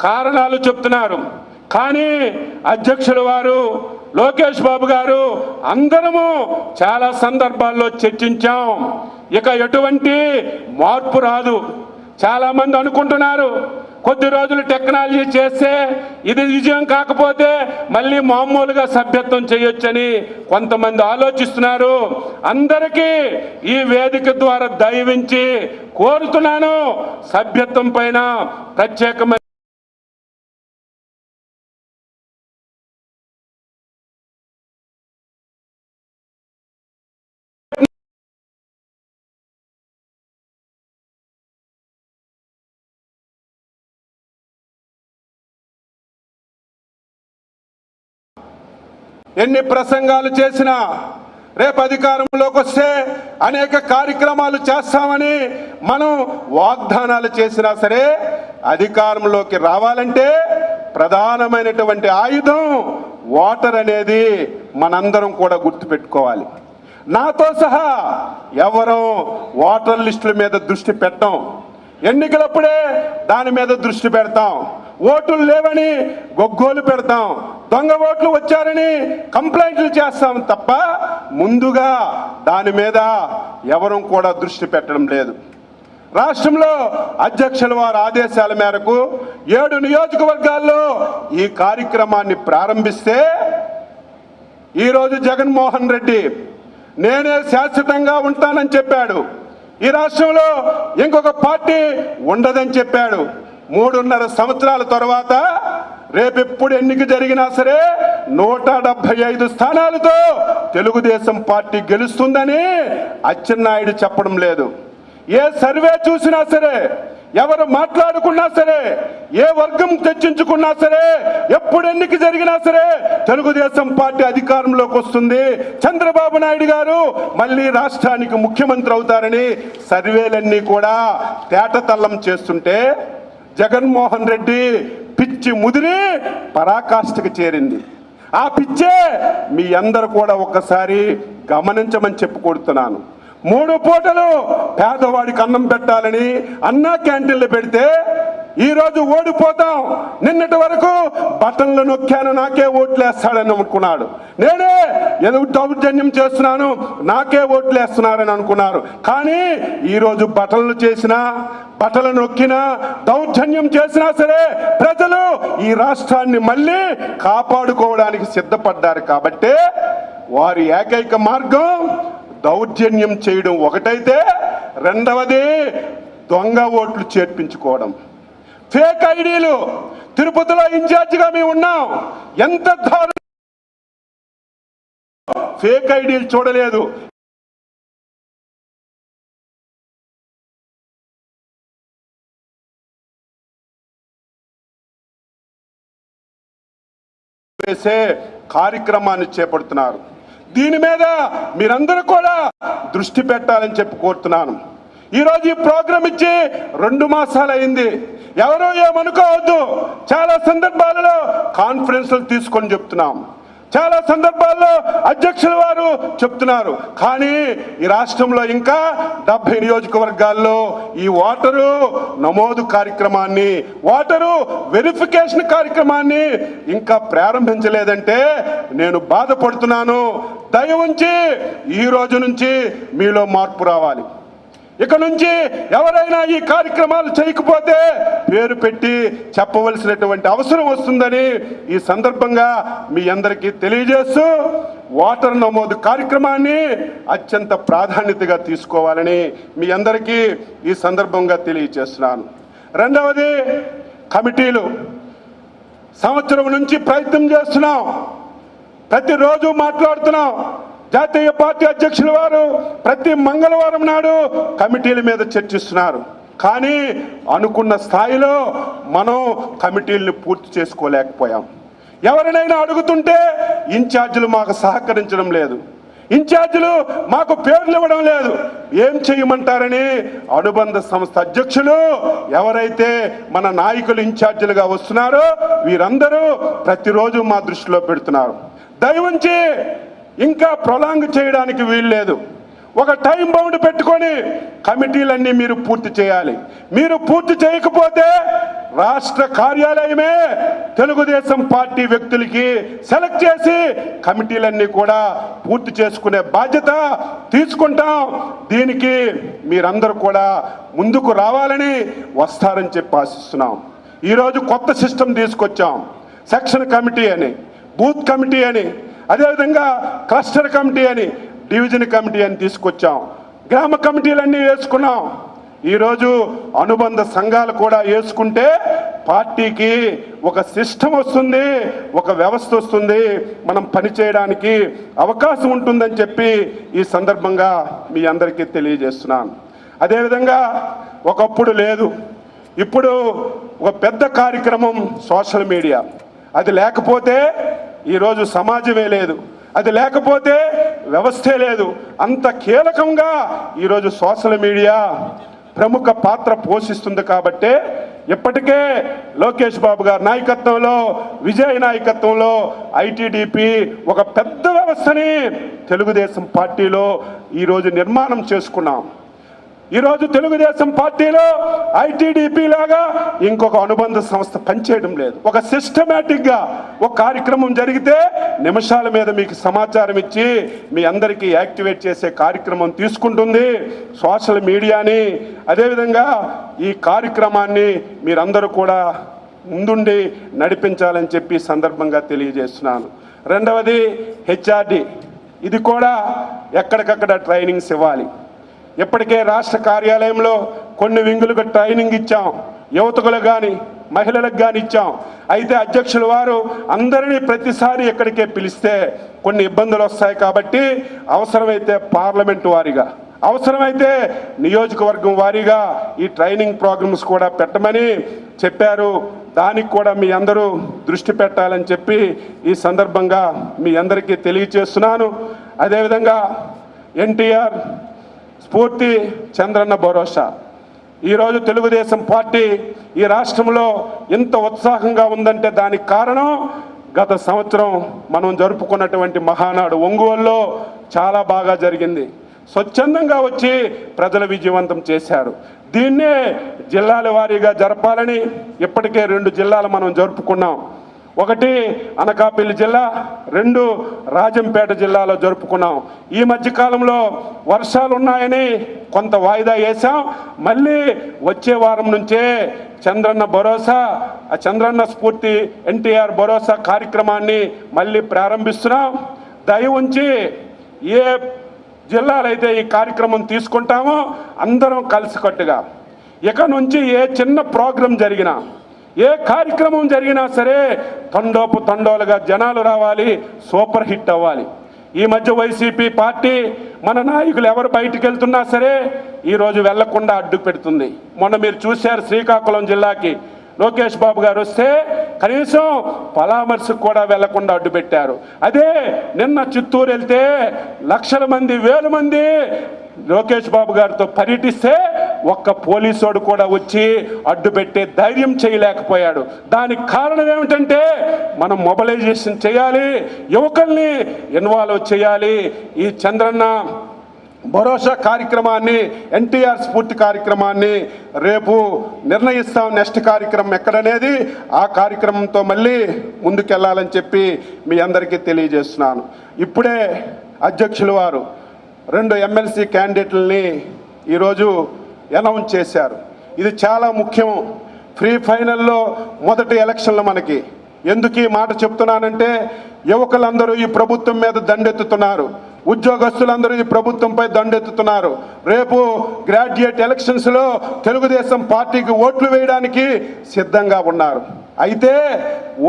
కారణాలు చెప్తున్నారు. కానీ అధ్యక్షుల వారు లోకేష్ బాబు గారు అందరము చాలా సందర్భాల్లో చర్చించాం. ఇక ఎటువంటి మార్పు రాదు. చాలా మంది అనుకుంటున్నారు కొద్ది రోజులు టెక్నాలజీ చేస్తే ఇది విజయం కాకపోతే మళ్ళీ మామూలుగా సభ్యత్వం చేయొచ్చని కొంతమంది ఆలోచిస్తున్నారు. అందరికీ ఈ వేదిక ద్వారా దయవించి కోరుతున్నాను, సభ్యత్వం పైన ప్రత్యేకమైన ఎన్ని ప్రసంగాలు చేసినా రేపు అధికారంలోకి వస్తే అనేక కార్యక్రమాలు చేస్తామని మనం వాగ్దానాలు చేసినా సరే అధికారంలోకి రావాలంటే ప్రధానమైనటువంటి ఆయుధం ఓటర్ అనేది మనందరం కూడా గుర్తుపెట్టుకోవాలి. నాతో సహా ఎవరూ ఓటర్ లిస్టుల మీద దృష్టి పెట్టం. ఎన్నికలప్పుడే దాని మీద దృష్టి పెడతాం. ఓట్లు లేవని గొగ్గోలు పెడతాం. దొంగ ఓట్లు వచ్చారని కంప్లైంట్లు చేస్తాం తప్ప ముందుగా దాని మీద ఎవరూ కూడా దృష్టి పెట్టడం లేదు. రాష్ట్రంలో అధ్యక్షుల వారి ఆదేశాల మేరకు 7 నియోజకవర్గాల్లో ఈ కార్యక్రమాన్ని ప్రారంభిస్తే ఈరోజు జగన్మోహన్ రెడ్డి నేనే శాశ్వతంగా ఉంటానని చెప్పాడు. ఈ రాష్ట్రంలో ఇంకొక పార్టీ ఉండదని చెప్పాడు. 3.5 సంవత్సరాల తర్వాత రేపెప్పుడు ఎన్నిక జరిగినా సరే 175 స్థానాలతో తెలుగుదేశం పార్టీ గెలుస్తుందని అచ్చెన్నాయుడు చెప్పడం లేదు. ఏ సర్వే చూసినా సరే, ఎవరు మాట్లాడుకున్నా సరే, ఏ వర్గం చర్చించుకున్నా సరే, ఎప్పుడు ఎన్నిక జరిగినా సరే తెలుగుదేశం పార్టీ అధికారంలోకి వస్తుంది, చంద్రబాబు నాయుడు గారు మళ్ళీ రాష్ట్రానికి ముఖ్యమంత్రి అవుతారని సర్వేలన్నీ కూడా తేటతల్లం చేస్తుంటే జగన్మోహన్ రెడ్డి పిచ్చి ముదిరి పరాకాష్ఠకి చేరింది. ఆ పిచ్చే మీ అందరూ కూడా ఒక్కసారి గమనించమని చెప్పుకొడుతున్నాను. 3 పూటలు పేదవాడికి అన్నం పెట్టాలని అన్నా క్యాంటీన్లు పెడితే ఈరోజు ఓడిపోతాం, నిన్నటి వరకు బటన్లు నొక్కాను నాకే ఓట్లు వేస్తాడని అనుకున్నాడు. నేనే ఏదో దౌర్జన్యం చేస్తున్నాను నాకే ఓట్లు వేస్తున్నారని అనుకున్నారు. కానీ ఈరోజు బటన్లు చేసినా, బటన్లు నొక్కినా, దౌర్జన్యం చేసినా సరే ప్రజలు ఈ రాష్ట్రాన్ని మళ్ళీ కాపాడుకోవడానికి సిద్ధపడ్డారు. కాబట్టి వారి ఏకైక మార్గం దౌర్జన్యం చేయడం ఒకటైతే, రెండవది దొంగ ఓట్లు చేర్పించుకోవడం. ఫేక్ ఐడీలు. తిరుపతిలో ఇన్ఛార్జిగా మేము ఉన్నాం. ఎంత దారుణం! ఫేక్ ఐడీలు చూడలేదు. వేసే కార్యక్రమాన్ని చేపడుతున్నారు. దీని మీద మీరందరూ కూడా దృష్టి పెట్టాలని చెప్పి కోరుతున్నాను. ఈరోజు ఈ ప్రోగ్రాం ఇచ్చి 2 మాసాలు అయింది. ఎవరో ఏమనుకోవద్దు. చాలా సందర్భాలలో కాన్ఫరెన్స్లు తీసుకొని చెప్తున్నాం, చాలా సందర్భాల్లో అధ్యక్షుల వారు చెప్తున్నారు. కానీ ఈ రాష్ట్రంలో ఇంకా 70 నియోజకవర్గాల్లో ఈ ఓటరు నమోదు కార్యక్రమాన్ని, ఓటరు వెరిఫికేషన్ కార్యక్రమాన్ని ఇంకా ప్రారంభించలేదంటే నేను బాధపడుతున్నాను. దయ ఉంచి ఈ రోజు నుంచి మీలో మార్పు రావాలి. ఇక నుంచి ఎవరైనా ఈ కార్యక్రమాలు చేయకపోతే పేరు పెట్టి చెప్పవలసినటువంటి అవసరం వస్తుందని ఈ సందర్భంగా మీ అందరికీ తెలియజేస్తూ ఓటర్ నమోదు కార్యక్రమాన్ని అత్యంత ప్రాధాన్యతగా తీసుకోవాలని మీ అందరికీ ఈ సందర్భంగా తెలియజేస్తున్నాను. రెండవది, కమిటీలు సంవత్సరం నుంచి ప్రయత్నం చేస్తున్నాం, ప్రతిరోజు మాట్లాడుతున్నాం. జాతీయ పార్టీ అధ్యక్షుల వారు ప్రతి మంగళవారం నాడు కమిటీల మీద చర్చిస్తున్నారు. కానీ అనుకున్న స్థాయిలో మనం కమిటీలను పూర్తి చేసుకోలేకపోయాం. ఎవరినైనా అడుగుతుంటే ఇన్ఛార్జీలు మాకు సహకరించడం లేదు, ఇన్ఛార్జీలు మాకు పేర్లు ఇవ్వడం లేదు. ఏం చేయమంటారని అనుబంధ సంస్థ అధ్యక్షులు ఎవరైతే మన నాయకులు ఇన్ఛార్జీలుగా వస్తున్నారో వీరందరూ ప్రతిరోజు మా దృష్టిలో పెడుతున్నారు. దయవుంచి ఇంకా ప్రొలాంగ్ చేయడానికి వీల్లేదు. ఒక టైం బౌండ్ పెట్టుకొని కమిటీలన్నీ మీరు పూర్తి చేయాలి. మీరు పూర్తి చేయకపోతే రాష్ట్ర కార్యాలయమే తెలుగుదేశం పార్టీ వ్యక్తులకి సెలెక్ట్ చేసి కమిటీలన్నీ కూడా పూర్తి చేసుకునే బాధ్యత తీసుకుంటాం. దీనికి మీరందరూ కూడా ముందుకు రావాలని వస్తారని చెప్పి ఆశిస్తున్నాం. ఈరోజు కొత్త సిస్టమ్ తీసుకొచ్చాం. సెక్షన్ కమిటీ అని, బూత్ కమిటీ అని, అదేవిధంగా క్లస్టర్ కమిటీ అని, డివిజన్ కమిటీ అని తీసుకొచ్చాం. గ్రామ కమిటీలన్నీ వేసుకున్నాం. ఈరోజు అనుబంధ సంఘాలు కూడా వేసుకుంటే పార్టీకి ఒక సిస్టమ్ వస్తుంది, ఒక వ్యవస్థ వస్తుంది, మనం పనిచేయడానికి అవకాశం ఉంటుందని చెప్పి ఈ సందర్భంగా మీ అందరికీ తెలియజేస్తున్నాను. అదేవిధంగా ఒకప్పుడు లేదు, ఇప్పుడు ఒక పెద్ద కార్యక్రమం సోషల్ మీడియా. అది లేకపోతే ఈరోజు సమాజమే లేదు, అది లేకపోతే వ్యవస్థే లేదు. అంత కీలకంగా ఈరోజు సోషల్ మీడియా ప్రముఖ పాత్ర పోషిస్తుంది. కాబట్టే ఇప్పటికే లోకేష్ బాబు గారి నాయకత్వంలో, విజయ్ నాయకత్వంలో ఐటీడీపీ ఒక పెద్ద వ్యవస్థని తెలుగుదేశం పార్టీలో ఈరోజు నిర్మాణం చేసుకున్నాం. ఈరోజు తెలుగుదేశం పార్టీలో ఐటీడీపీ లాగా ఇంకొక అనుబంధ సంస్థ పనిచేయడం లేదు. ఒక సిస్టమేటిక్గా ఒక కార్యక్రమం జరిగితే నిమిషాల మీద మీకు సమాచారం ఇచ్చి మీ అందరికీ యాక్టివేట్ చేసే కార్యక్రమం తీసుకుంటుంది సోషల్ మీడియాని. అదేవిధంగా ఈ కార్యక్రమాన్ని మీరందరూ కూడా ముందుండి నడిపించాలని చెప్పి సందర్భంగా తెలియజేస్తున్నాను. రెండవది హెచ్ఆర్డి. ఇది కూడా ఎక్కడికక్కడ ట్రైనింగ్స్ ఇవ్వాలి. ఇప్పటికే రాష్ట్ర కార్యాలయంలో కొన్ని వింగులకు ట్రైనింగ్ ఇచ్చాం, యువతకులకు కానీ మహిళలకు కానీ ఇచ్చాం. అయితే అధ్యక్షుల వారు అందరినీ ప్రతిసారి ఎక్కడికే పిలిస్తే కొన్ని ఇబ్బందులు వస్తాయి. కాబట్టి అవసరమైతే పార్లమెంటు వారీగా, అవసరమైతే నియోజకవర్గం వారీగా ఈ ట్రైనింగ్ ప్రోగ్రామ్స్ కూడా పెట్టమని చెప్పారు. దానికి కూడా మీ అందరూ దృష్టి పెట్టాలని చెప్పి ఈ సందర్భంగా మీ అందరికీ తెలియజేస్తున్నాను. అదేవిధంగా ఎన్టీఆర్ స్ఫూర్తి, చంద్రన్న భరోసా. ఈరోజు తెలుగుదేశం పార్టీ ఈ రాష్ట్రంలో ఎంత ఉత్సాహంగా ఉందంటే దానికి కారణం గత సంవత్సరం మనం జరుపుకున్నటువంటి మహానాడు ఒంగోలులో చాలా బాగా జరిగింది. స్వచ్ఛందంగా వచ్చి ప్రజల విజయవంతం చేశారు. దీన్నే జిల్లాల వారీగా జరపాలని ఇప్పటికే 2 జిల్లాలు మనం జరుపుకున్నాం. ఒకటి అనకాపల్లి జిల్లా, 2 రాజంపేట జిల్లాలో జరుపుకున్నాం. ఈ మధ్యకాలంలో వర్షాలు ఉన్నాయని కొంత వాయిదా వేసాం. మళ్ళీ వచ్చే వారం నుంచే చంద్రన్న భరోసా, ఆ చంద్రన్న స్ఫూర్తి ఎన్టీఆర్ భరోసా కార్యక్రమాన్ని మళ్ళీ ప్రారంభిస్తున్నాం. దయ ఉంచి ఏ జిల్లాలైతే ఈ కార్యక్రమం తీసుకుంటామో అందరం కలిసికట్టుగా ఇక నుంచి ఏ చిన్న ప్రోగ్రాం జరిగినా, ఏ కార్యక్రమం జరిగినా సరే తండోపు తండోలుగా జనాలు రావాలి, సూపర్ హిట్ అవ్వాలి. ఈ మధ్య వైసీపీ పార్టీ మన నాయకులు ఎవరు బయటికి వెళ్తున్నా సరే ఈరోజు వెళ్లకుండా అడ్డు పెడుతుంది. మొన్న మీరు చూశారు శ్రీకాకుళం జిల్లాకి లోకేష్ బాబు గారు వస్తే కనీసం పరామర్శకు కూడా వెళ్లకుండా అడ్డు పెట్టారు. అదే నిన్న చిత్తూరు వెళ్తే లక్షల మంది, వేల మంది లోకేష్ బాబు గారితో పర్యటిస్తే ఒక్క పోలీసోడు కూడా వచ్చి అడ్డు పెట్టే ధైర్యం చేయలేకపోయాడు. దానికి కారణం ఏమిటంటే మనం మొబిలైజేషన్ చేయాలి, యువకుల్ని ఇన్వాల్వ్ చేయాలి. ఈ చంద్రన్న భరోసా కార్యక్రమాన్ని, ఎన్టీఆర్ స్ఫూర్తి కార్యక్రమాన్ని రేపు నిర్ణయిస్తాం. నెక్స్ట్ కార్యక్రమం ఎక్కడనేది ఆ కార్యక్రమంతో మళ్ళీ ముందుకెళ్లాలని చెప్పి మీ అందరికీ తెలియజేస్తున్నాను. ఇప్పుడే అధ్యక్షుల వారు 2 ఎమ్మెల్సీ క్యాండిడేట్లని ఈరోజు అనౌన్స్ చేశారు. ఇది చాలా ముఖ్యం. ప్రీ ఫైనల్లో మొదటి ఎలక్షన్లు మనకి. ఎందుకు ఈ మాట చెప్తున్నానంటే యువకులందరూ ఈ ప్రభుత్వం మీద దండెత్తుతున్నారు, ఉద్యోగస్తులందరూ ఈ ప్రభుత్వంపై దండెత్తుతున్నారు. రేపు గ్రాడ్యుయేట్ ఎలక్షన్స్లో తెలుగుదేశం పార్టీకి ఓట్లు వేయడానికి సిద్ధంగా ఉన్నారు. అయితే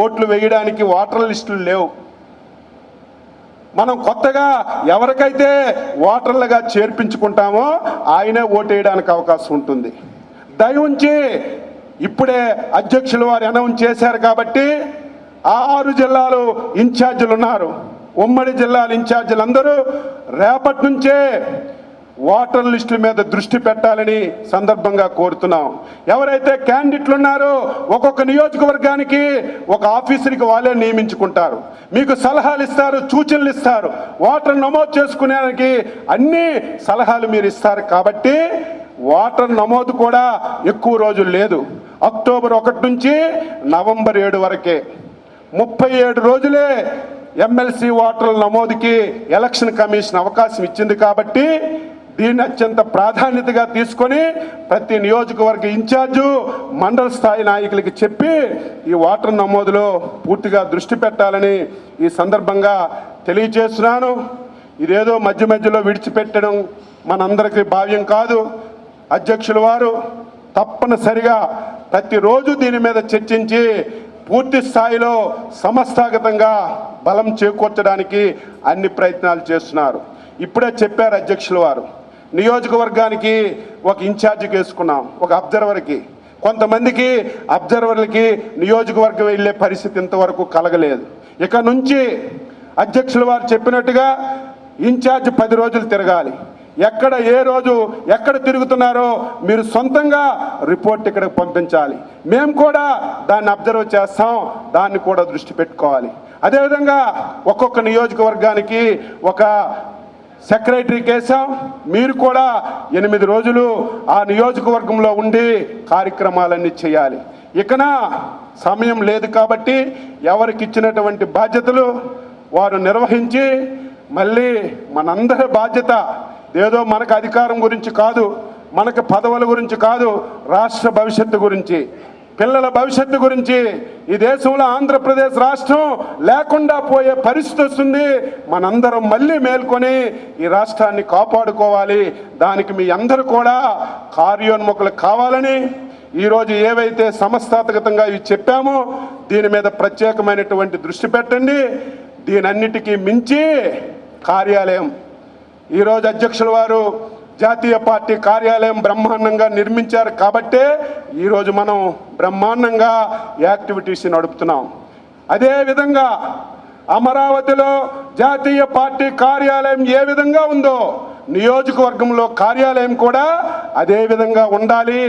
ఓట్లు వేయడానికి ఓటర్ లిస్టులు లేవు. మనం కొత్తగా ఎవరికైతే ఓటర్లుగా చేర్పించుకుంటామో ఆయనే ఓటేయడానికి అవకాశం ఉంటుంది. దయవుంచి ఇప్పుడే అధ్యక్షులు వారు అనౌన్స్ చేశారు కాబట్టి ఆ 6 జిల్లాలు ఇన్ఛార్జీలు ఉన్నారు, ఉమ్మడి జిల్లాల ఇన్ఛార్జీలు అందరూ రేపటి నుంచే ఓటర్ లిస్టుల మీద దృష్టి పెట్టాలని సందర్భంగా కోరుతున్నాం. ఎవరైతే క్యాండిడేట్లు ఉన్నారో ఒక్కొక్క నియోజకవర్గానికి ఒక ఆఫీసర్కి వాళ్ళే నియమించుకుంటారు, మీకు సలహాలు ఇస్తారు, సూచనలు ఇస్తారు, ఓటర్ నమోదు చేసుకునేదానికి అన్ని సలహాలు మీరు ఇస్తారు. కాబట్టి ఓటర్ నమోదు కూడా ఎక్కువ రోజులు లేదు. అక్టోబర్ 1 నుంచి నవంబర్ 7 వరకే 37 రోజులే ఎమ్మెల్సీ ఓటర్ల నమోదుకి ఎలక్షన్ కమిషన్ అవకాశం ఇచ్చింది. కాబట్టి దీన్ని అత్యంత ప్రాధాన్యతగా తీసుకొని ప్రతి నియోజకవర్గ ఇన్ఛార్జు మండల స్థాయి నాయకులకి చెప్పి ఈ ఓటర్ నమోదులో పూర్తిగా దృష్టి పెట్టాలని ఈ సందర్భంగా తెలియజేస్తున్నాను. ఇదేదో మధ్య మధ్యలో విడిచిపెట్టడం మనందరికీ భావ్యం కాదు. అధ్యక్షుల వారు తప్పనిసరిగా ప్రతిరోజు దీని మీద చర్చించి పూర్తి స్థాయిలో సంస్థాగతంగా బలం చేకూర్చడానికి అన్ని ప్రయత్నాలు చేస్తున్నారు. ఇప్పుడే చెప్పారు అధ్యక్షుల వారు, నియోజకవర్గానికి ఒక ఇన్ఛార్జికి వేసుకున్నాం, ఒక అబ్జర్వర్కి. కొంతమందికి అబ్జర్వర్లకి నియోజకవర్గం వెళ్ళే పరిస్థితి ఇంతవరకు కలగలేదు. ఇక నుంచి అధ్యక్షుల వారు చెప్పినట్టుగా ఇన్ఛార్జ్ 10 రోజులు తిరగాలి. ఎక్కడ ఏ రోజు ఎక్కడ తిరుగుతున్నారో మీరు సొంతంగా రిపోర్ట్ ఇక్కడికి పంపించాలి. మేము కూడా దాన్ని అబ్జర్వ్ చేస్తాం, దాన్ని కూడా దృష్టి పెట్టుకోవాలి. అదేవిధంగా ఒక్కొక్క నియోజకవర్గానికి ఒక సెక్రటరీ కేసాం. మీరు కూడా 8 రోజులు ఆ నియోజకవర్గంలో ఉండి కార్యక్రమాలన్నీ చేయాలి. ఇకన సమయం లేదు కాబట్టి ఎవరికి ఇచ్చినటువంటి బాధ్యతలు వారు నిర్వహించి మళ్ళీ మనందరి బాధ్యత ఏదో మనకు అధికారం గురించి కాదు, మనకు పదవుల గురించి కాదు, రాష్ట్ర భవిష్యత్తు గురించి, పిల్లల భవిష్యత్తు గురించి. ఈ దేశంలో ఆంధ్రప్రదేశ్ రాష్ట్రం లేకుండా పోయే పరిస్థితి వస్తుంది. మనందరం మళ్ళీ మేల్కొని ఈ రాష్ట్రాన్ని కాపాడుకోవాలి. దానికి మీ అందరూ కూడా కార్యోన్ముఖులు కావాలని ఈరోజు ఏవైతే సంస్థాగతంగా ఇవి చెప్పామో దీని మీద ప్రత్యేకమైనటువంటి దృష్టి పెట్టండి. దీనన్నిటికీ మించి కార్యాలయం, ఈరోజు అధ్యక్షుల వారు జాతీయ పార్టీ కార్యాలయం బ్రహ్మాండంగా నిర్మించారు కాబట్టే ఈరోజు మనం బ్రహ్మాండంగా యాక్టివిటీస్ నడుపుతున్నాం. అదేవిధంగా అమరావతిలో జాతీయ పార్టీ కార్యాలయం ఏ విధంగా ఉందో నియోజకవర్గంలో కార్యాలయం కూడా అదే విధంగా ఉండాలి.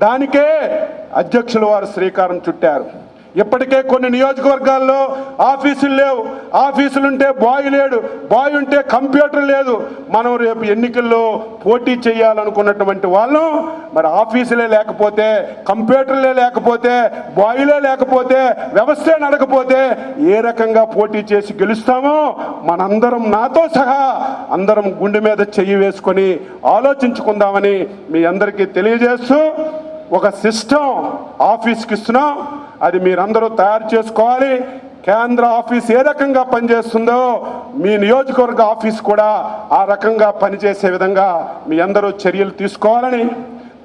దానికే అధ్యక్షుల వారు శ్రీకారం చుట్టారు. ఇప్పటికే కొన్ని నియోజకవర్గాల్లో ఆఫీసులు లేవు, ఆఫీసులుంటే బాయ్ లేడు, బాయ్ ఉంటే కంప్యూటర్ లేదు. మనం రేపు ఎన్నికల్లో పోటీ చేయాలనుకున్నటువంటి వాళ్ళం మరి ఆఫీసులే లేకపోతే, కంప్యూటర్లే లేకపోతే, బాయ్లే లేకపోతే, వ్యవస్థే నడకపోతే ఏ రకంగా పోటీ చేసి గెలుస్తామో మనందరం నాతో సహా అందరం గుండె మీద చెయ్యి వేసుకొని ఆలోచించుకుందామని మీ అందరికీ తెలియజేస్తూ ఒక సిస్టమ్ ఆఫీస్కి ఇస్తున్నాం, అది మీరందరూ తయారు చేసుకోవాలి. కేంద్ర ఆఫీస్ ఏ రకంగా పనిచేస్తుందో మీ నియోజకవర్గ ఆఫీస్ కూడా ఆ రకంగా పనిచేసే విధంగా మీ అందరూ చర్యలు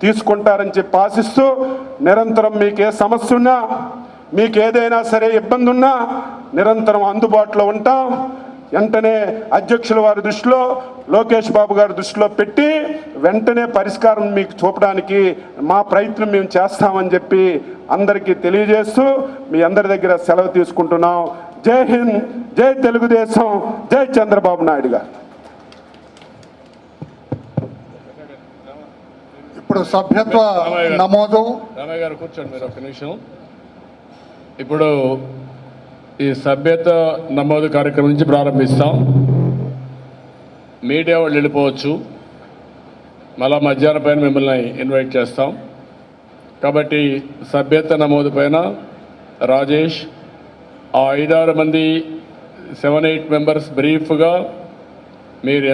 తీసుకుంటారని చెప్పి ఆశిస్తూ నిరంతరం మీకు ఏ సమస్య ఉన్నా, మీకు ఏదైనా సరే ఇబ్బంది ఉన్నా నిరంతరం అందుబాటులో ఉంటాం. వెంటనే అధ్యక్షుల వారి దృష్టిలో, లోకేష్ బాబు గారి దృష్టిలో పెట్టి వెంటనే పరిష్కారం మీకు చూపడానికి మా ప్రయత్నం మేము చేస్తామని చెప్పి అందరికీ తెలియజేస్తూ మీ అందరి దగ్గర సెలవు తీసుకుంటున్నాం. జై హింద్, జై తెలుగుదేశం, జై చంద్రబాబు నాయుడు గారు. ఇప్పుడు సభ్యత్వ నమోదు. రామయ్య గారు కూర్చోండి మీరు ఒక నిమిషం. ఇప్పుడు ఈ సభ్యత నమోదు కార్యక్రమం నుంచి ప్రారంభిస్తాం. మీడియా వాళ్ళు వెళ్ళిపోవచ్చు, మళ్ళా మధ్యాహ్నం పైన మిమ్మల్ని ఇన్వైట్ చేస్తాం. కాబట్టి సభ్యత నమోదు పైన రాజేష్, ఆ 5-6 మంది 7-8 మెంబర్స్ బ్రీఫ్గా మీరు